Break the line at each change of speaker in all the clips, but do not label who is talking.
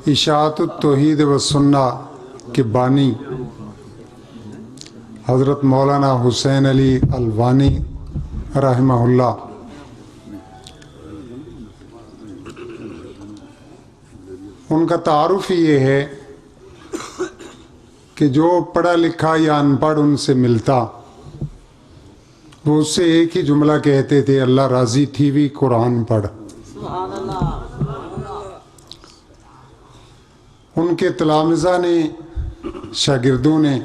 اشاعت التوحید و سنہ کے بانی حضرت مولانا حسین علی الوانی رحمہ اللہ ان کا تعارف یہ ہے کہ جو پڑھا لکھا یا ان پڑھ ان سے ملتا وہ اس سے ایک ہی جملہ کہتے تھے، اللہ راضی تھی بھی قرآن پڑھ۔ ان کے تلامذہ نے، شاگردوں نے،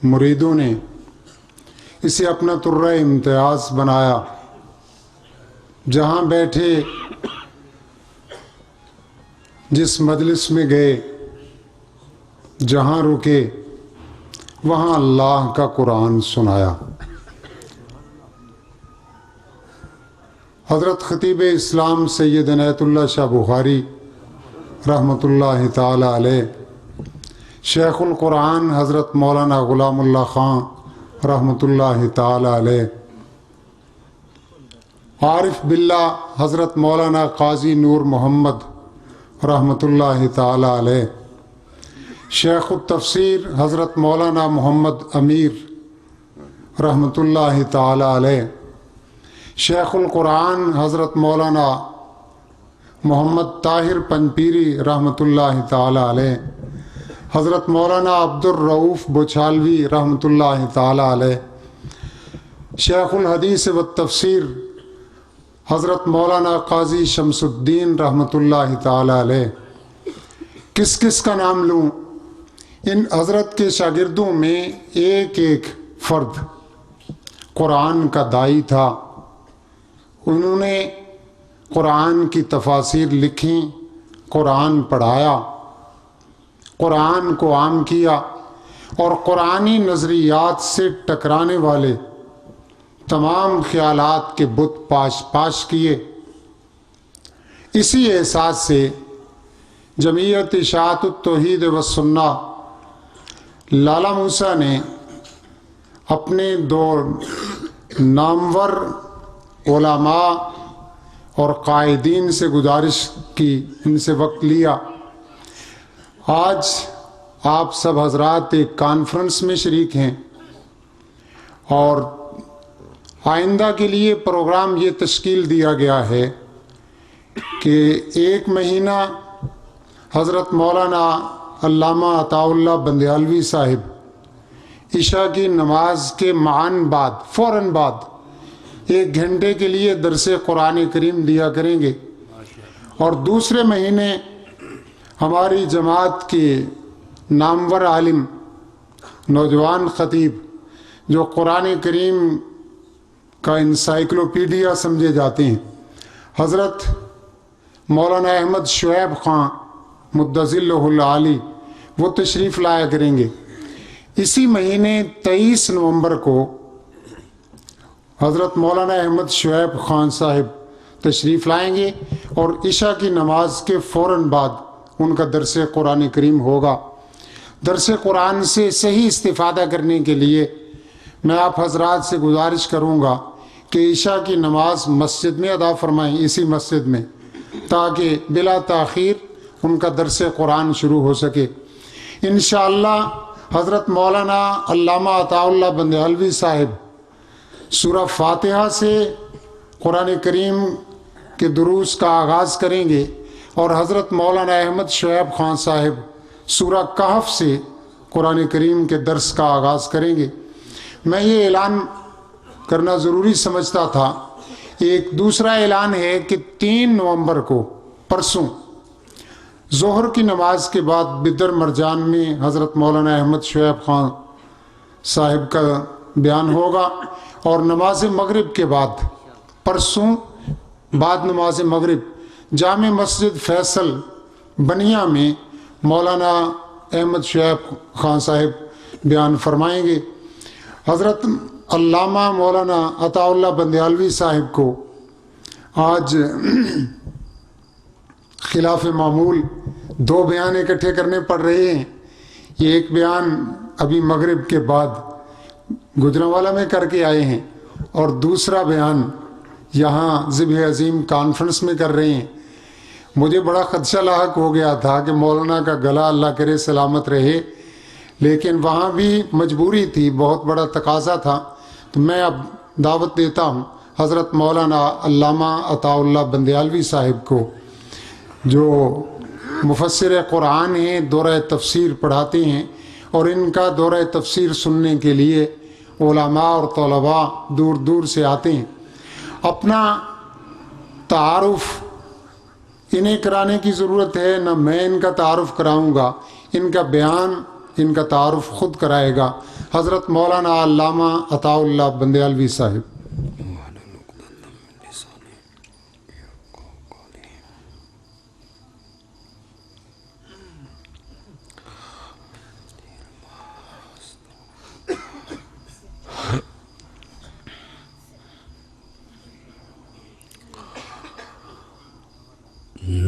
مریدوں نے اسے اپنا طرہ امتیاز بنایا۔ جہاں بیٹھے، جس مجلس میں گئے، جہاں رکے، وہاں اللہ کا قرآن سنایا۔ حضرت خطیب اسلام سید عنایت اللہ شاہ بخاری رحمۃ اللہ تعالی علیہ، شیخ القرآن حضرت مولانا غلام اللہ خان رحمۃ اللہ تعالی علیہ، عارف باللہ حضرت مولانا قاضی نور محمد رحمۃ اللہ تعالی علیہ، شیخ التفسیر حضرت مولانا محمد امیر رحمۃ اللہ تعالی علیہ، شیخ القرآن حضرت مولانا محمد طاہر پنپیری رحمۃ اللہ تعالی علیہ، حضرت مولانا عبد الرؤوف بچھالوی رحمۃ اللہ تعالی علیہ، شیخ الحدیث والتفسیر حضرت مولانا قاضی شمس الدین رحمۃ اللہ تعالی علیہ۔ کس کس کا نام لوں؟ ان حضرت کے شاگردوں میں ایک ایک فرد قرآن کا داعی تھا۔ انہوں نے قرآن کی تفاسیر لکھی، قرآن پڑھایا، قرآن کو عام کیا، اور قرآنی نظریات سے ٹکرانے والے تمام خیالات کے بت پاش کیے۔ اسی احساس سے جمعیت اشاعت التوحید و سنہ لالا موسیٰ نے اپنے دو نامور علماء اور قائدین سے گزارش کی، ان سے وقت لیا۔ آج آپ سب حضرات ایک کانفرنس میں شریک ہیں، اور آئندہ کے لیے پروگرام یہ تشکیل دیا گیا ہے کہ ایک مہینہ حضرت مولانا علامہ عطاء اللہ بندیالوی صاحب عشاء کی نماز کے معاً بعد، فوراً بعد 1 گھنٹے کے لیے درس قرآن کریم دیا کریں گے، اور دوسرے مہینے ہماری جماعت کے نامور عالم، نوجوان خطیب جو قرآن کریم کا انسائکلوپیڈیا سمجھے جاتے ہیں، حضرت مولانا احمد شعیب خان مدظلہ العالی، وہ تشریف لایا کریں گے۔ اسی مہینے 23 نومبر کو حضرت مولانا احمد شعیب خان صاحب تشریف لائیں گے، اور عشاء کی نماز کے فوراً بعد ان کا درس قرآن کریم ہوگا۔ درس قرآن سے صحیح استفادہ کرنے کے لیے میں آپ حضرات سے گزارش کروں گا کہ عشاء کی نماز مسجد میں ادا فرمائیں، اسی مسجد میں، تاکہ بلا تاخیر ان کا درس قرآن شروع ہو سکے۔ انشاءاللہ حضرت مولانا علامہ عطاء اللہ بندیالوی صاحب سورہ فاتحہ سے قرآن کریم کے دروس کا آغاز کریں گے، اور حضرت مولانا احمد شعیب خان صاحب سورہ کہف سے قرآن کریم کے درس کا آغاز کریں گے۔ میں یہ اعلان کرنا ضروری سمجھتا تھا۔ ایک دوسرا اعلان ہے کہ 3 نومبر کو، پرسوں، ظہر کی نماز کے بعد بدر مرجان میں حضرت مولانا احمد شعیب خان صاحب کا بیان ہوگا، اور نماز مغرب کے بعد، پرسوں بعد نماز مغرب، جامع مسجد فیصل بنیا میں مولانا احمد شعیب خان صاحب بیان فرمائیں گے۔ حضرت علامہ مولانا عطاء اللہ بندیالوی صاحب کو آج خلاف معمول 2 بیان اکٹھے کرنے پڑ رہے ہیں۔ یہ ایک بیان ابھی مغرب کے بعد گجرانوالہ میں کر کے آئے ہیں، اور دوسرا بیان یہاں ذبح عظیم کانفرنس میں کر رہے ہیں۔ مجھے بڑا خدشہ لاحق ہو گیا تھا کہ مولانا کا گلا اللہ کرے سلامت رہے، لیکن وہاں بھی مجبوری تھی، بہت بڑا تقاضا تھا۔ تو میں اب دعوت دیتا ہوں حضرت مولانا علامہ عطا اللہ بندیالوی صاحب کو، جو مفسر قرآن ہیں، دورہ تفسیر پڑھاتے ہیں، اور ان کا دورہ تفسیر سننے کے لیے علماء اور طلباء دور دور سے آتے ہیں۔ اپنا تعارف انہیں کرانے کی ضرورت ہے، نہ میں ان کا تعارف کراؤں گا، ان کا بیان، ان کا تعارف خود کرائے گا حضرت مولانا علامہ عطا اللہ بندیالوی صاحب۔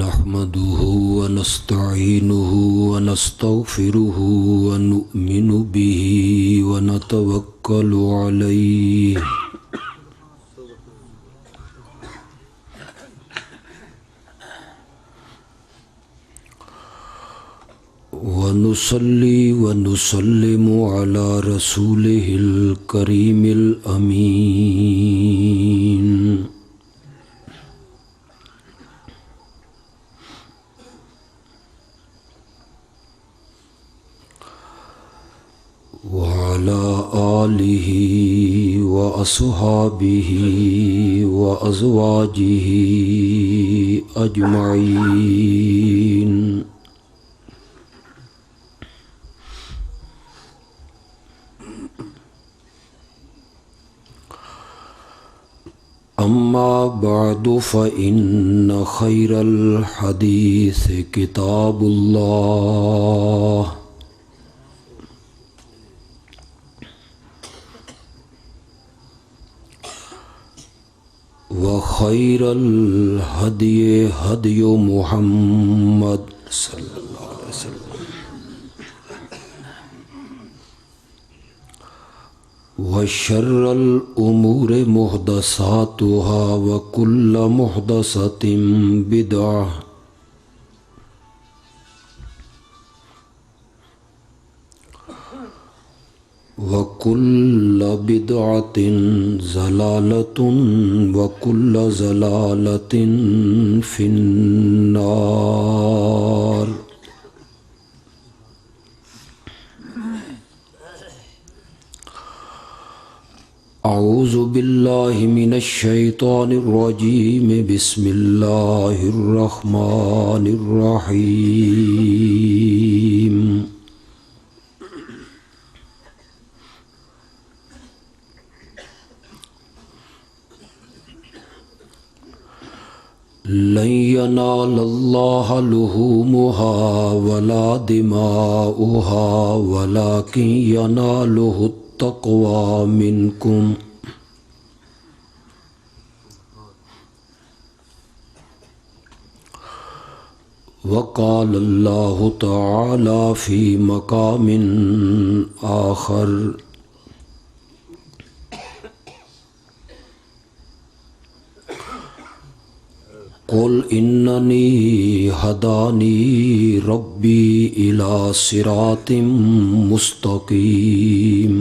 نحمده ونستعينه ونستغفره ونؤمن به ونتوكل عليه ونصلي ونسلم على رسوله الكريم الأمين وعلى آله وأصحابه وأزواجه أجمعين أما بعد فإن خير الحديث كتاب الله وخير الهدي هدي محمد صلى الله عليه وسلم وشر الأمور محدثاتها وكل محدثة بدعة وكل بدعة ضلالة وكل ضلالة في النار أعوذ بالله من الشيطان الرجيم بسم الله الرحمن الرحيم لن ينال الله لحومها ولا دماؤها ولكن يناله التقوى منكم وقال الله تعالى في مقام آخر قل إنني هداني ربي إلى صراط مستقيم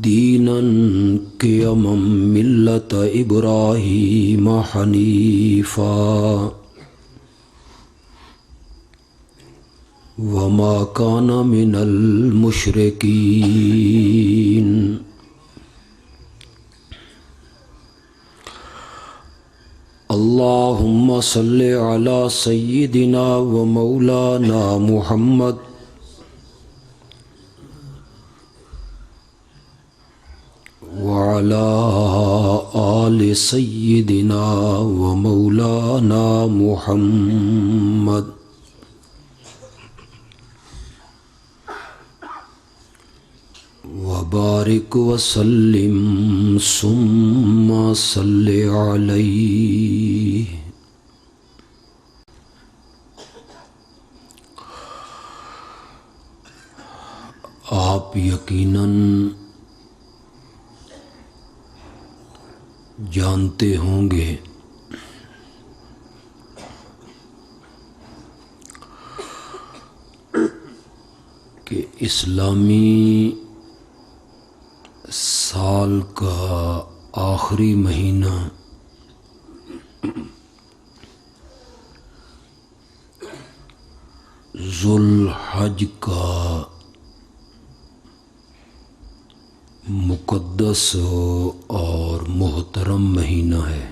دينا قيما ملة إبراهيم حنيفا وما كان من المشركين اللهم صل على سيدنا ومولانا محمد وعلى آل سيدنا ومولانا محمد وبارك وسلم ثم صل عليه آپ یقیناً جانتے ہوں گے کہ اسلامی سال کا آخری مہینہ ذو الحج کا مقدس اور محترم مہینہ ہے۔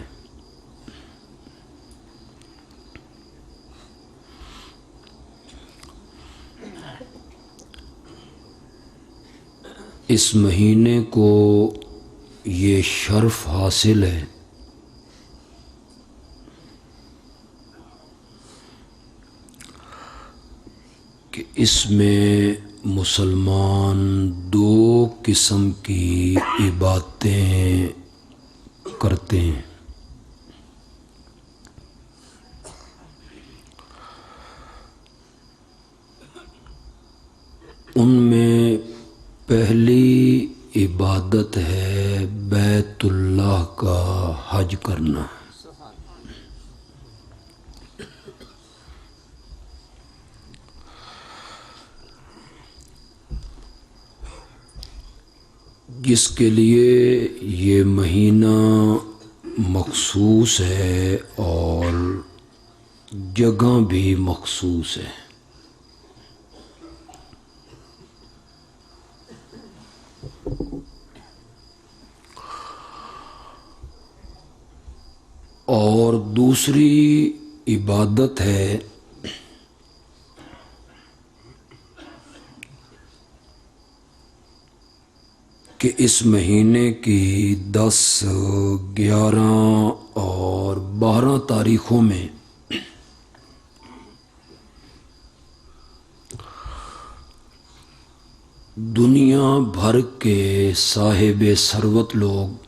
اس مہینے کو یہ شرف حاصل ہے کہ اس میں مسلمان دو قسم کی عبادتیں کرتے ہیں۔ ان میں پہلی عبادت ہے بیت اللہ کا حج کرنا۔ جس کے لیے یہ مہینہ مخصوص ہے اور جگہ بھی مخصوص ہے۔ اور دوسری عبادت ہے کہ اس مہینے کی 10، 11 اور 12 تاریخوں میں دنیا بھر کے صاحب ثروت لوگ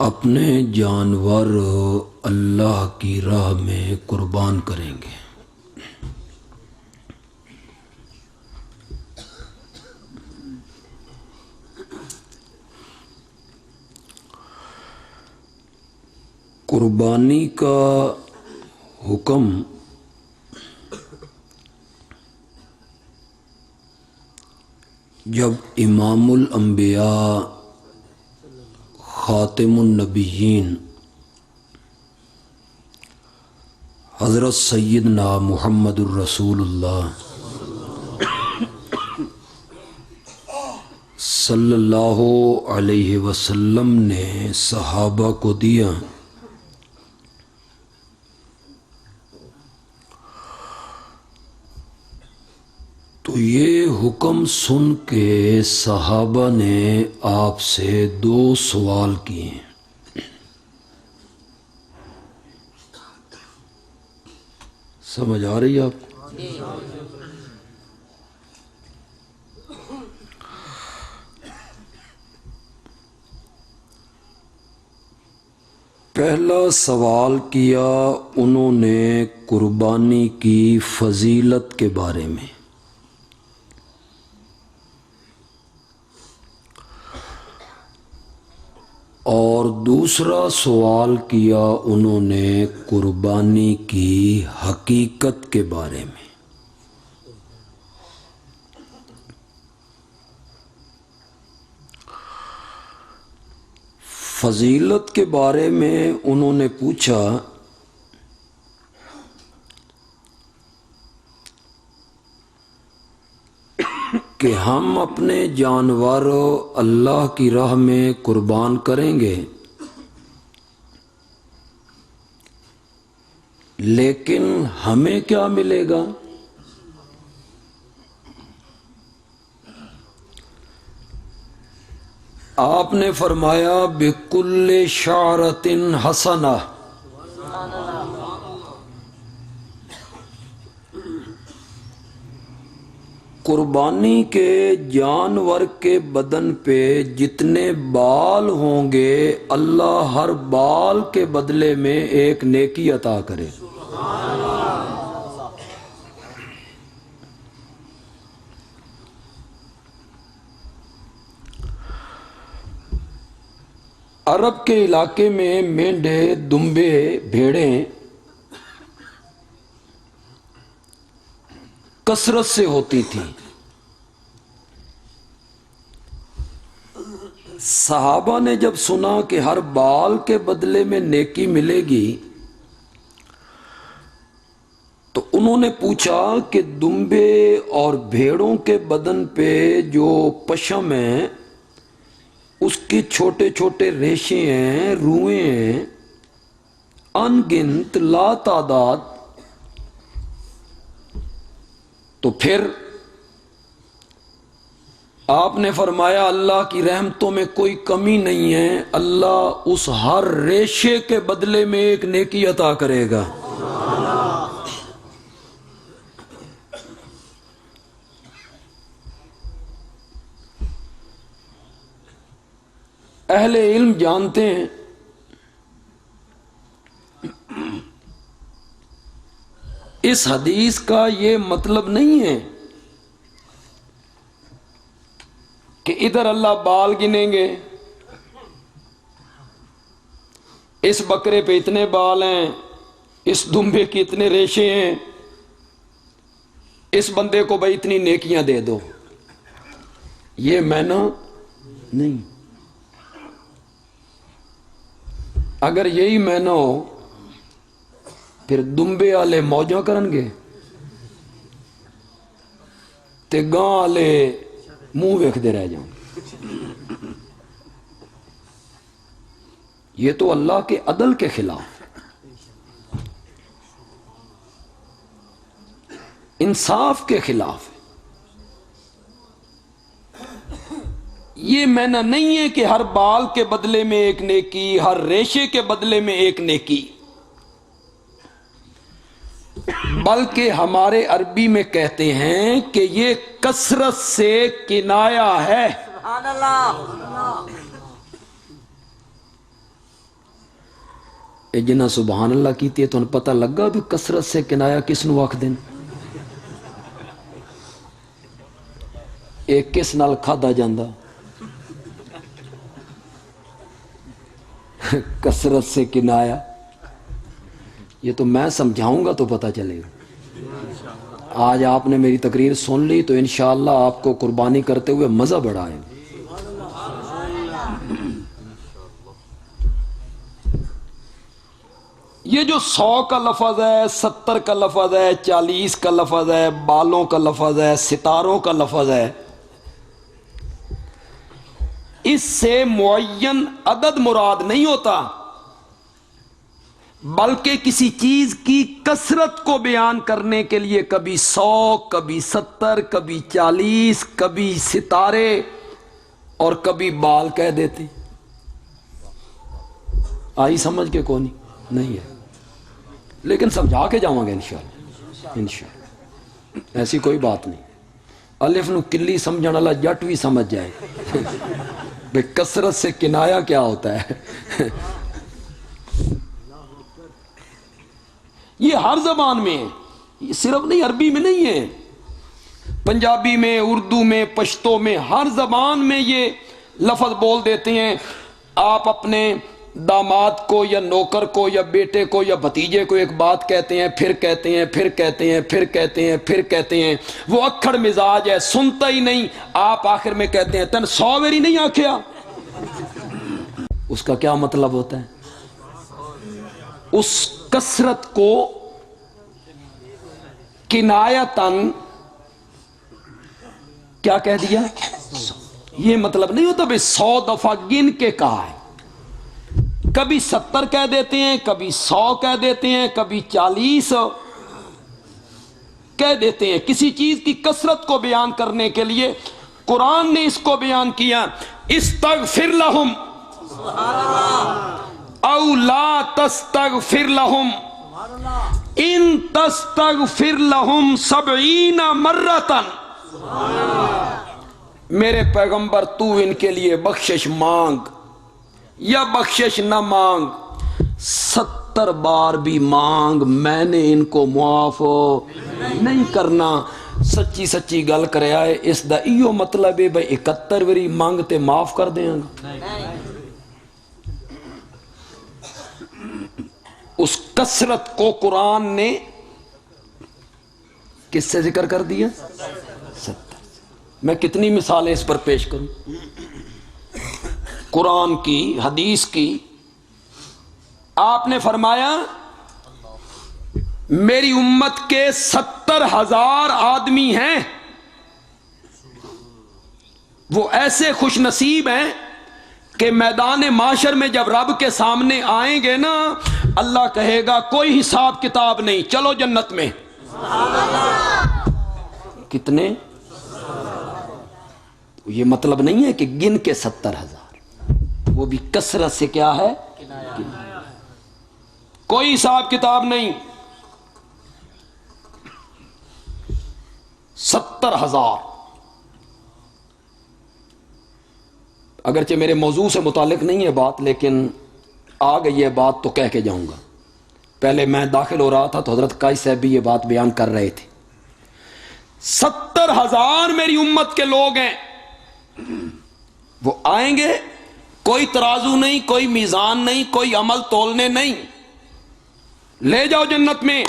اپنے جانور اللہ کی راہ میں قربان کریں گے۔ قربانی کا حکم جب امام الانبیاء خاتم النبیین حضرت سیدنا محمد الرسول اللہ صلی اللہ علیہ وسلم نے صحابہ کو دیا تو یہ حکم سن کے صحابہ نے آپ سے 2 سوال کیے۔ سمجھ آ رہی ہے آپ کو؟ پہلا سوال کیا انہوں نے قربانی کی فضیلت کے بارے میں، اور دوسرا سوال کیا انہوں نے قربانی کی حقیقت کے بارے میں۔ فضیلت کے بارے میں انہوں نے پوچھا کہ ہم اپنے جانور اللہ کی راہ میں قربان کریں گے، لیکن ہمیں کیا ملے گا؟ آپ نے فرمایا بِكُلِّ شَعْرَةٍ حَسَنَةٍ، قربانی کے جانور کے بدن پہ جتنے بال ہوں گے اللہ ہر بال کے بدلے میں ایک نیکی عطا کرے۔ عرب کے علاقے میں مینڈے، دمبے، بھیڑیں کثرت سے ہوتی تھیں۔ صحابہ نے جب سنا کہ ہر بال کے بدلے میں نیکی ملے گی تو انہوں نے پوچھا کہ دمبے اور بھیڑوں کے بدن پہ جو پشم ہے اس کی چھوٹے چھوٹے ریشے ہیں، روئیں ہیں، ان گنت لا تعداد، تو پھر آپ نے فرمایا اللہ کی رحمتوں میں کوئی کمی نہیں ہے، اللہ اس ہر ریشے کے بدلے میں ایک نیکی عطا کرے گا۔ اہل علم جانتے ہیں اس حدیث کا یہ مطلب نہیں ہے کہ ادھر اللہ بال گنیں گے، اس بکرے پہ اتنے بال ہیں، اس دمبے کی اتنے ریشے ہیں، اس بندے کو بھائی اتنی نیکیاں دے دو، یہ معنی نہیں۔ اگر یہی معنی ہو پھر دمبے والے موجاں کرن گے تے گاں والے منہ ویکھدے رہ جاؤں۔ یہ تو اللہ کے عدل کے خلاف ہے، انصاف کے خلاف ہے۔ یہ معنی نہیں ہے کہ ہر بال کے بدلے میں ایک نیکی، ہر ریشے کے بدلے میں ایک نیکی، بلکہ ہمارے عربی میں کہتے ہیں کہ یہ کثرت سے کنایا ہے۔
سبحان اللہ۔
اے جنہ سبحان اللہ کیتی ہے تو انہیں پتہ لگا بھی کثرت سے کنایا کس نو آکھ دین، ایک کس نال کھادا جاندہ، کثرت سے کنایا، یہ تو میں سمجھاؤں گا تو پتہ چلے گا۔ آج آپ نے میری تقریر سن لی تو انشاءاللہ آپ کو قربانی کرتے ہوئے مزہ بڑھا ہے۔ یہ جو 100 کا لفظ ہے، 70 کا لفظ ہے، 40 کا لفظ ہے، بالوں کا لفظ ہے، ستاروں کا لفظ ہے، اس سے معین عدد مراد نہیں ہوتا، بلکہ کسی چیز کی کثرت کو بیان کرنے کے لیے کبھی 100، کبھی 70، کبھی 40، کبھی ستارے اور کبھی بال کہہ دیتے۔ آئی سمجھ کے کون نہیں ہے، لیکن سمجھا کے جاؤں گے انشاءاللہ، ایسی کوئی بات نہیں۔ الف نو کلی سمجھنے والا جٹ بھی سمجھ جائے بے کثرت سے کنایا کیا ہوتا ہے۔ یہ ہر زبان میں ہے، صرف نہیں عربی میں نہیں ہے، پنجابی میں، اردو میں، پشتو میں، ہر زبان میں یہ لفظ بول دیتے ہیں۔ آپ اپنے داماد کو یا نوکر کو یا بیٹے کو یا بھتیجے کو ایک بات کہتے ہیں، پھر کہتے ہیں، پھر کہتے ہیں، پھر کہتے ہیں، پھر کہتے ہیں، وہ اکھڑ مزاج ہے، سنتا ہی نہیں، آپ آخر میں کہتے ہیں تن 100 میری نہیں آکھیا۔ اس کا کیا مطلب ہوتا ہے؟ اس کثرت کو کنایتاً کیا کہہ دیا؟ یہ مطلب نہیں ہوتا بھئی 100 دفعہ گن کے کہا ہے، کبھی 70 کہہ دیتے ہیں، کبھی 100 کہہ دیتے ہیں، کبھی 40 کہہ دیتے ہیں، کسی چیز کی کثرت کو بیان کرنے کے لیے۔ قرآن نے اس کو بیان کیا، استغفر لہم او لا تستغفر لہم ان تستغفر لہم 70 مرتن، میرے پیغمبر تو ان کے لیے بخشش مانگ یا بخشش نہ مانگ، 70 بار بھی مانگ، میں نے ان کو معاف نہیں کرنا۔ سچی سچی گل کرے آئے، اس دا ایو مطلب ہے بھئی 71 وری مانگ تے معاف کر دیں گا؟ اس کثرت کو قرآن نے کس سے ذکر کر دیا؟ 70 سے۔ میں کتنی مثالیں اس پر پیش کروں، قرآن کی، حدیث کی۔ آپ نے فرمایا میری امت کے 70,000 آدمی ہیں، وہ ایسے خوش نصیب ہیں کہ میدان معاشر میں جب رب کے سامنے آئیں گے نا، اللہ کہے گا کوئی حساب کتاب نہیں، چلو جنت میں۔ کتنے؟ یہ مطلب نہیں ہے کہ گن کے 70,000، وہ بھی کثرت سے کیا ہے، کوئی حساب کتاب نہیں۔ 70,000، اگرچہ میرے موضوع سے متعلق نہیں ہے بات، لیکن آ گئی یہ بات تو کہہ کے جاؤں گا۔ پہلے میں داخل ہو رہا تھا تو حضرت قاضی صاحب بھی یہ بات بیان کر رہے تھے۔ 70,000 میری امت کے لوگ ہیں، وہ آئیں گے، کوئی ترازو نہیں، کوئی میزان نہیں، کوئی عمل تولنے نہیں، لے جاؤ جنت میں۔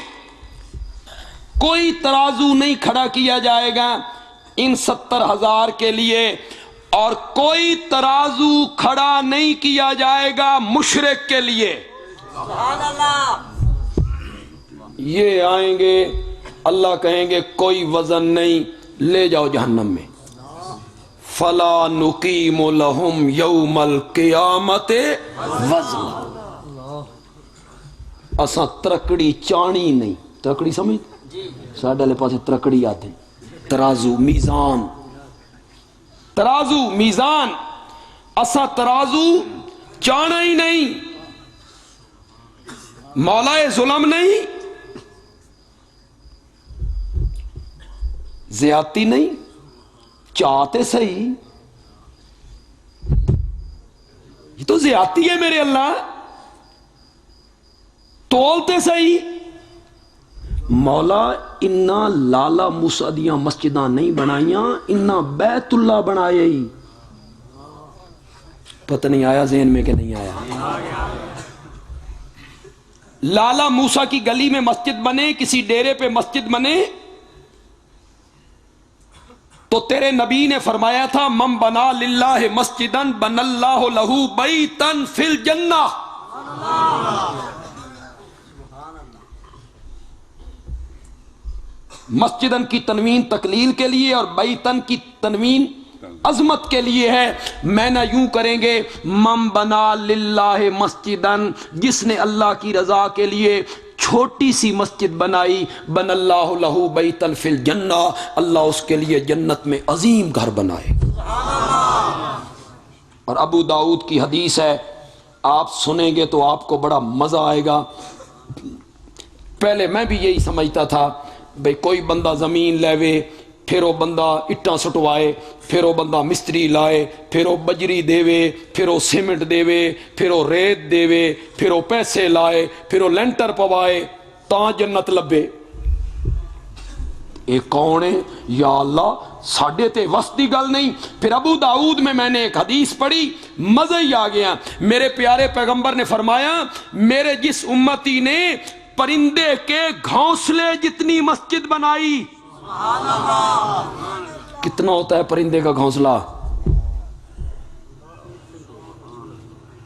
کوئی ترازو نہیں کھڑا کیا جائے گا ان 70,000 کے لیے، اور کوئی ترازو کھڑا نہیں کیا جائے گا مشرک کے لیے۔
سبحان اللہ۔
یہ آئیں گے، اللہ کہیں گے کوئی وزن نہیں، لے جاؤ جہنم میں۔ فلا نقیم لہم یوم القیامت وزنا، اساں ترکڑی چانی نہیں، ترکڑی سمجھ ساڈے والے پاسے ترکڑی آتے، ترازو میزان، ترازو میزان، اساں ترازو چانا ہی نہیں، مولا ظلم نہیں، زیادتی نہیں، چاہتے صحیح، یہ تو زیادتی ہے میرے اللہ، تولتے صحیح۔ مولا انا لالا موسیٰ دیاں مسجداں نہیں بنائیاں، انا بیت اللہ بنائے ہی۔ پتہ نہیں آیا ذہن میں کہ نہیں آیا؟ لالا موسیٰ کی گلی میں مسجد بنے، کسی ڈیرے پہ مسجد بنے، تو تیرے نبی نے فرمایا تھا من بنا للہ مسجدن بن اللہ لہو بیتن فی الجنہ۔ مسجدن کی تنوین تقلیل کے لیے اور بیتن کی تنوین عظمت کے لیے ہے۔ میں نہ یوں کریں گے من بنا للہ مسجدن، جس نے اللہ کی رضا کے لیے چھوٹی سی مسجد بنائی، بن اللہ لہو بیتن فی الجنہ، اللہ اس کے لیے جنت میں عظیم گھر بنائے۔ اور ابو داؤد کی حدیث ہے، آپ سنیں گے تو آپ کو بڑا مزہ آئے گا۔ پہلے میں بھی یہی سمجھتا تھا بھئی کوئی بندہ زمین لے، پھر وہ بندہ اٹاں سٹوائے، پھر وہ بندہ مستری لائے، پھر وہ بجری دے، پھر وہ سیمنٹ دے، پھر وہ ریت دے، پھر وہ پیسے لائے، پھر وہ لینٹر پوائے تاں جنت لبے۔ اے کون ہے یا اللہ، ساڈے تے وس دی گل نہیں۔ پھر ابو داؤد میں نے ایک حدیث پڑھی، مزہ ہی آ گیا۔ میرے پیارے پیغمبر نے فرمایا میرے جس امتی نے پرندے کے گھونسلے جتنی مسجد بنائی۔ کتنا ہوتا ہے پرندے کا گھونسلہ؟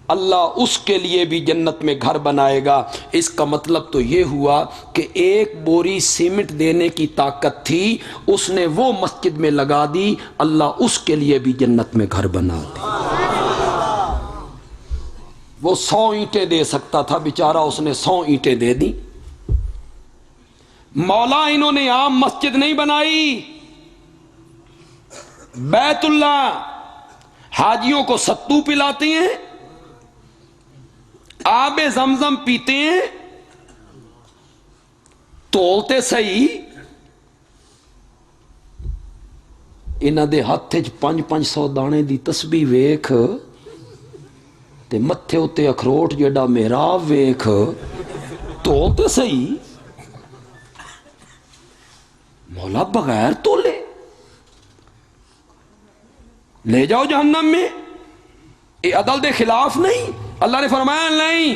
اللہ اس کے لیے بھی جنت میں گھر بنائے گا۔ اس کا مطلب تو یہ ہوا کہ ایک بوری سیمنٹ دینے کی طاقت تھی، اس نے وہ مسجد میں لگا دی، اللہ اس کے لیے بھی جنت میں گھر بنا دی۔ وہ 100 اینٹیں دے سکتا تھا بیچارہ، اس نے 100 اینٹیں دے دی۔ مولا انہوں نے عام مسجد نہیں بنائی، بیت اللہ، حاجیوں کو ستو پلاتے ہیں، آب زمزم پیتے ہیں، تولتے صحیح، انہاں دے ہاتھ 500 دانے دی تسبیح ویکھ تے متھے اتے اخروٹ جیڑا محراب ویکھ، تولتے صحیح۔ مولا بغیر تولے لے جاؤ جہنم میں، یہ عدل دے خلاف نہیں۔ اللہ نے فرمایا نہیں،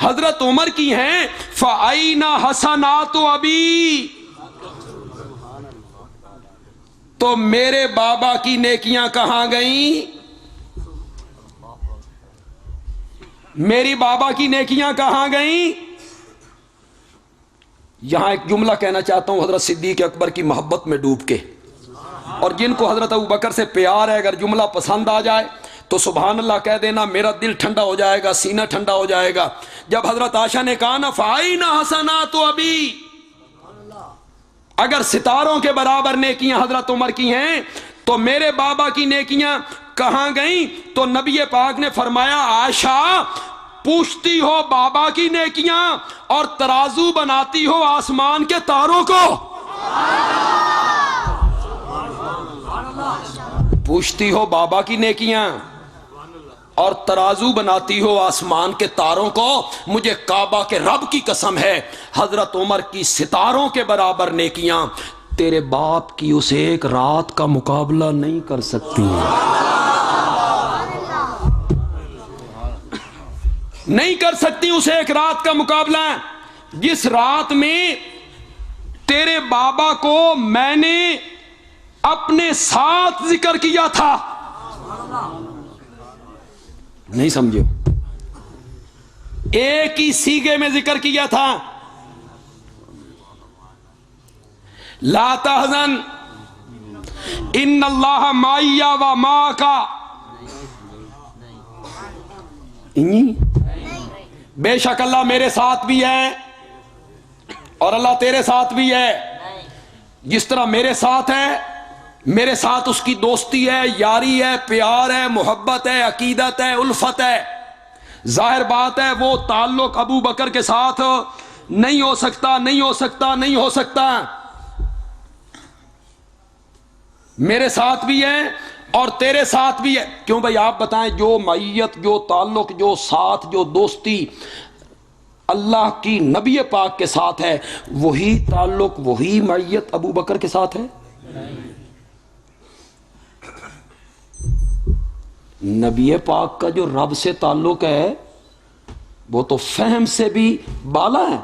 حضرت عمر کی ہیں فَأَيْنَ حَسَنَاتُ أَبِي، تو میرے بابا کی نیکیاں کہاں گئیں؟ میری بابا کی نیکیاں کہاں گئیں؟ یہاں ایک جملہ کہنا چاہتا ہوں حضرت صدیق اکبر کی محبت میں ڈوب کے، اور جن کو حضرت ابو بکر سے پیار ہے، اگر جملہ پسند آ جائے تو سبحان اللہ کہہ دینا، میرا دل ٹھنڈا ہو جائے گا، سینہ ٹھنڈا ہو جائے گا۔ جب حضرت عائشہ نے کہا نا فَأَيْنَ حَسَنَاتُ أَبِي، اگر ستاروں کے برابر نیکیاں حضرت عمر کی ہیں تو میرے بابا کی نیکیاں کہاں گئیں؟ تو نبی پاک نے فرمایا عائشہ پوچھتی ہو بابا کی نیکیاں اور ترازو بناتی ہو آسمان کے تاروں کو۔ پوچھتی ہو بابا کی نیکیاں اور ترازو بناتی ہو آسمان کے تاروں کو، مجھے کعبہ کے رب کی قسم ہے حضرت عمر کی ستاروں کے برابر نیکیاں تیرے باپ کی اس ایک رات کا مقابلہ نہیں کر سکتی، نہیں کر سکتی اس ایک رات کا مقابلہ جس رات میں تیرے بابا کو میں نے اپنے ساتھ ذکر کیا تھا۔ نہیں سمجھو، ایک ہی سیغے میں ذکر کیا تھا، لا تحزن ان اللہ معی و معک، بے شک اللہ میرے ساتھ بھی ہے اور اللہ تیرے ساتھ بھی ہے۔ جس طرح میرے ساتھ ہے، میرے ساتھ اس کی دوستی ہے، یاری ہے، پیار ہے، محبت ہے، عقیدت ہے، الفت ہے۔ ظاہر بات ہے وہ تعلق ابو بکر کے ساتھ نہیں ہو سکتا، نہیں ہو سکتا، نہیں ہو سکتا۔ میرے ساتھ بھی ہے اور تیرے ساتھ بھی ہے۔ کیوں بھائی آپ بتائیں، جو معیت، جو تعلق، جو ساتھ، جو دوستی اللہ کی نبی پاک کے ساتھ ہے، وہی تعلق، وہی معیت ابو بکر کے ساتھ ہے؟ نبی پاک کا جو رب سے تعلق ہے وہ تو فہم سے بھی بالا ہے۔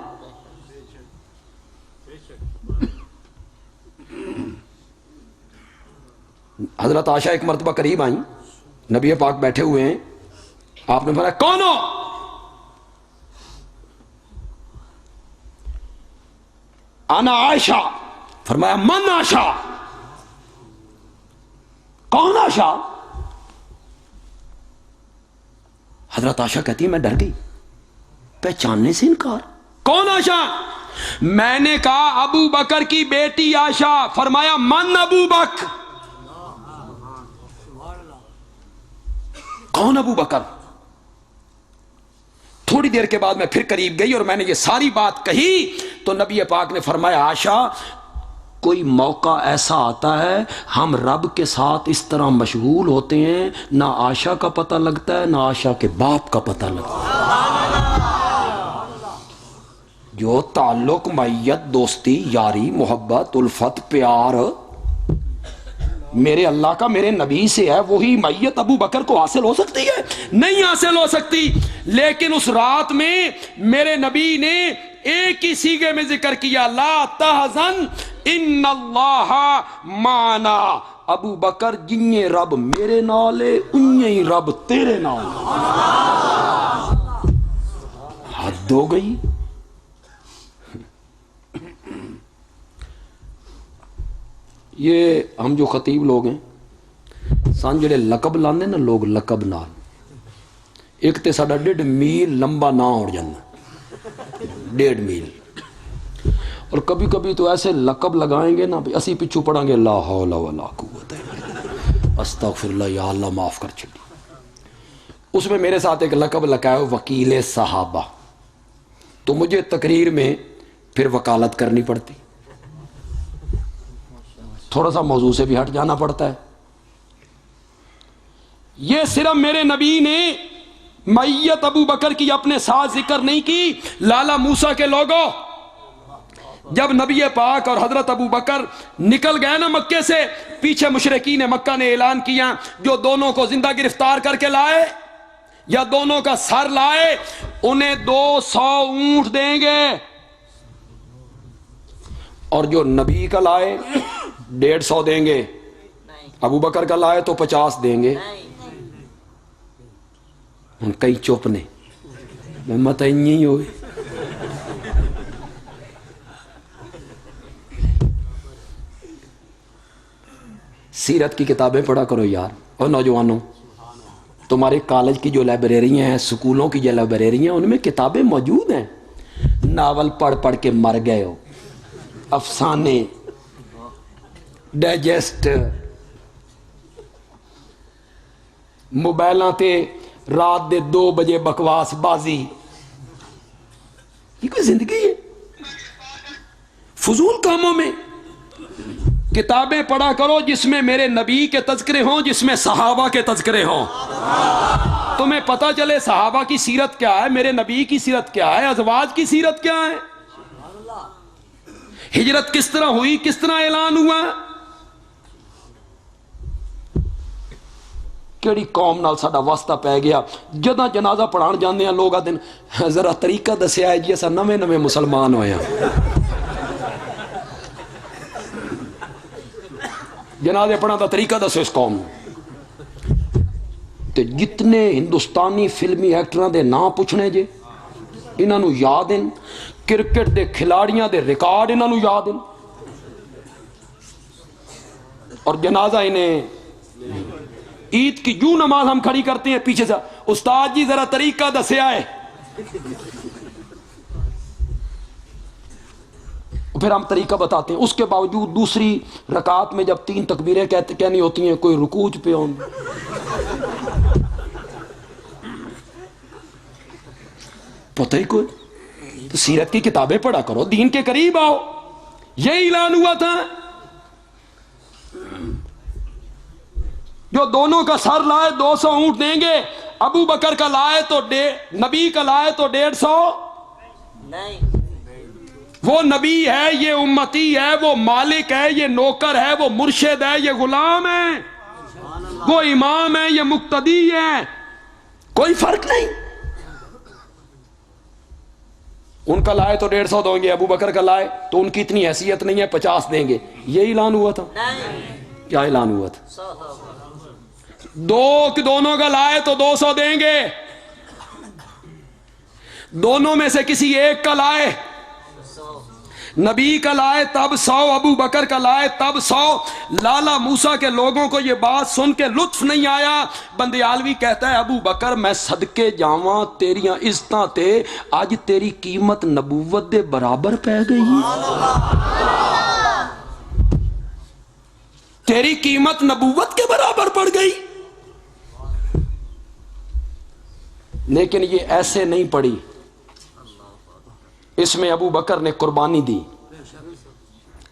حضرت عائشہ ایک مرتبہ قریب آئیں، نبی پاک بیٹھے ہوئے ہیں، آپ نے فرمایا کون ہو؟ انا عائشہ۔ فرمایا من عائشہ؟ کون عائشہ؟ حضرت عائشہ کہتی ہے میں ڈر گئی، پہچاننے سے انکار۔ کون عائشہ؟ میں نے کہا ابو بکر کی بیٹی عائشہ۔ فرمایا من ابو بکر؟ کون ابو بکر؟ تھوڑی دیر کے بعد میں پھر قریب گئی اور میں نے یہ ساری بات کہی تو نبی پاک نے فرمایا عائشہ کوئی موقع ایسا آتا ہے ہم رب کے ساتھ اس طرح مشغول ہوتے ہیں، نہ عائشہ کا پتہ لگتا ہے نہ عائشہ کے باپ کا پتہ لگتا ہے۔ جو تعلق، معیت، دوستی، یاری، محبت، الفت، پیار میرے اللہ کا میرے نبی سے ہے، وہی معیت ابو بکر کو حاصل ہو سکتی ہے؟ نہیں حاصل ہو سکتی۔ لیکن اس رات میں میرے نبی نے ایک ہی سیغے میں ذکر کیا، لا تحزن ان اللہ معنا۔ ابو بکر جنہیں رب میرے نالے انہیں ہی رب تیرے نال۔ حد ہو گئی۔ یہ ہم جو خطیب لوگ ہیں سان جڑے لقب لانے نا لوگ لقب نال، ایک تے ساڈا 1.5 میل لمبا نہ ہو جانا، 1.5 میل، اور کبھی کبھی تو ایسے لقب لگائیں گے نا اسی پچھو پڑھیں گے لا حول ولا قوت الا باللہ، استغفر اللہ، یا اللہ معاف کر چھڑی۔ اس میں میرے ساتھ ایک لقب لگایا وکیل صحابہ، تو مجھے تقریر میں پھر وکالت کرنی پڑتی، تھوڑا سا موضوع سے بھی ہٹ جانا پڑتا ہے۔ یہ صرف میرے نبی نے معیت ابو بکر کی اپنے ساتھ ذکر نہیں کی۔ لالا موسیٰ کے لوگوں، جب نبی پاک اور حضرت ابو بکر نکل گئے نا مکے سے، پیچھے مشرکین مکہ نے اعلان کیا جو دونوں کو زندہ گرفتار کر کے لائے یا دونوں کا سر لائے انہیں 200 اونٹ دیں گے، اور جو نبی کا لائے 150 دیں گے، ابو بکر کا لائے تو 50 دیں گے۔ ان کئی چپ نے میں مت ہی ہوئے۔ سیرت کی کتابیں پڑھا کرو یار۔ اور نوجوانوں، تمہارے کالج کی جو لائبریریاں ہیں، سکولوں کی جو لائبریریاں ہیں، ان میں کتابیں موجود ہیں۔ ناول پڑھ پڑھ کے مر گئے ہو، افسانے، ڈائجسٹ، موبائلاں تے رات دے 2 بجے بکواس بازی، یہ کوئی زندگی ہے؟ فضول کاموں میں کتابیں پڑھا کرو جس میں میرے نبی کے تذکرے ہوں، جس میں صحابہ کے تذکرے ہوں، تمہیں پتہ چلے صحابہ کی سیرت کیا ہے، میرے نبی کی سیرت کیا ہے، ازواج کی سیرت کیا ہے، ہجرت کس طرح ہوئی، کس طرح اعلان ہوا، کیڑی قوم نال ساڈا واسطہ پی گیا۔ جداں جنازہ پڑھان جاندے ہیں لوگ آدھے ذرا طریقہ دسیا ہے جی اساں نویں مسلمان ہوئے ہیں۔ جنازے پڑھان دا طریقہ دسو اس قوم تے جتنے ہندوستانی فلمی ایکٹراں دے نام پوچھنے جے انہاں نو یاد ہیں، کرکٹ دے کھلاڑیاں دے ریکارڈ انہاں نو یاد ہیں، اور جنازہ انہیں عید کی جو نماز ہم کھڑی کرتے ہیں پیچھے سے استاد جی ذرا طریقہ دسیا ہے، پھر ہم طریقہ بتاتے ہیں۔ اس کے باوجود دوسری رکعت میں جب 3 تکبیریں کہنی ہوتی ہیں کوئی رکوع پہ ہوں، پتہ ہی کوئی۔ تو سیرت کی کتابیں پڑھا کرو، دین کے قریب آؤ، یہ اعلان ہوا تھا۔ جو دونوں کا سر لائے 200 اونٹ دیں گے، ابو بکر کا لائے تو نبی کا لائے تو 150
نہیں،
وہ نبی ہے، یہ امتی ہے، وہ مالک ہے، یہ نوکر ہے، وہ مرشد ہے، یہ غلام ہے، وہ امام ہے، یہ مقتدی ہے، کوئی فرق نہیں۔ ان کا لائے تو 150 دیں گے، ابو بکر کا لائے تو ان کی اتنی حیثیت نہیں ہے 50 دیں گے، یہ اعلان ہوا تھا۔ کیا اعلان ہوا تھا؟ دونوں کا لائے تو 200 دیں گے، دونوں میں سے کسی ایک کا لائے، نبی کا لائے تب 100، ابو بکر کا لائے تب 100۔ لالا موسیٰ کے لوگوں کو یہ بات سن کے لطف نہیں آیا۔ بندیالوی کہتا ہے ابو بکر میں صدقے جاواں تیریاں عزتاں تے اج تیری قیمت نبوت دے برابر پہ گئی، تیری قیمت نبوت کے برابر پڑ گئی۔ لیکن یہ ایسے نہیں پڑی، اس میں ابو بکر نے قربانی دی،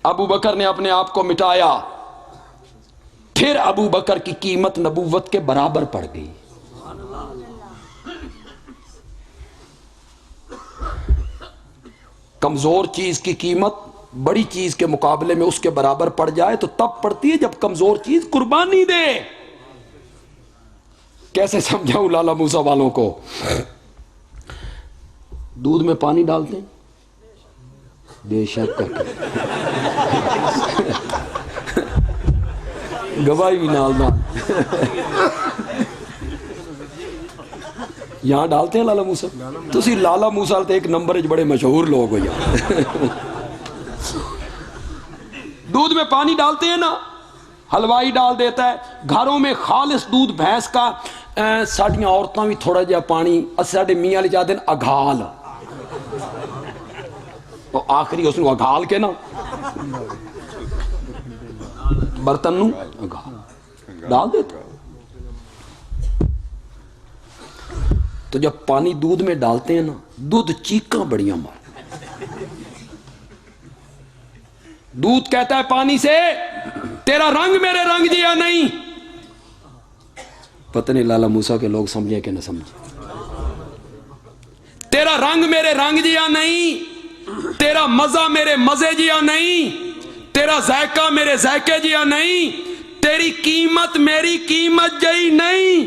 ابو بکر نے اپنے آپ کو مٹایا، پھر ابو بکر کی قیمت نبوت کے برابر پڑ گئی۔ کمزور چیز کی قیمت بڑی چیز کے مقابلے میں اس کے برابر پڑ جائے تو تب پڑتی ہے جب کمزور چیز قربانی دے۔ کیسے سمجھاؤں لالا موسیٰ والوں کو؟ دودھ میں پانی ڈالتے ہیں بے شک کر کے، گواہی بھی ڈالنا، یہاں ڈالتے ہیں لالا موسیٰ، تسی لالا موسیٰ تے ایک نمبر بڑے مشہور لوگ ہو یار۔ دودھ میں پانی ڈالتے ہیں نا، حلوائی ڈال دیتا ہے، گھروں میں خالص دودھ بھینس کا، ساڑیاں عورتاں بھی تھوڑا جہا پانی، ساڑے میاں لے جاتے ہیں اگھال، تو آخری اس نے اگھال کے نا برتن نو اگھال ڈال دیتے۔ تو جب پانی دودھ میں ڈالتے ہیں نا، دودھ چیخاں بڑیاں مار، دودھ کہتا ہے پانی سے تیرا رنگ میرے رنگ جیا نہیں۔ پتہ نہیں لالا موسیٰ کے لوگ سمجھے کہ نہ سمجھے، تیرا رنگ میرے رنگ جیا نہیں، تیرا مزہ میرے مزے جیا نہیں، تیرا ذائقہ میرے ذائقے جیا نہیں، تیری قیمت میری قیمت جئی نہیں،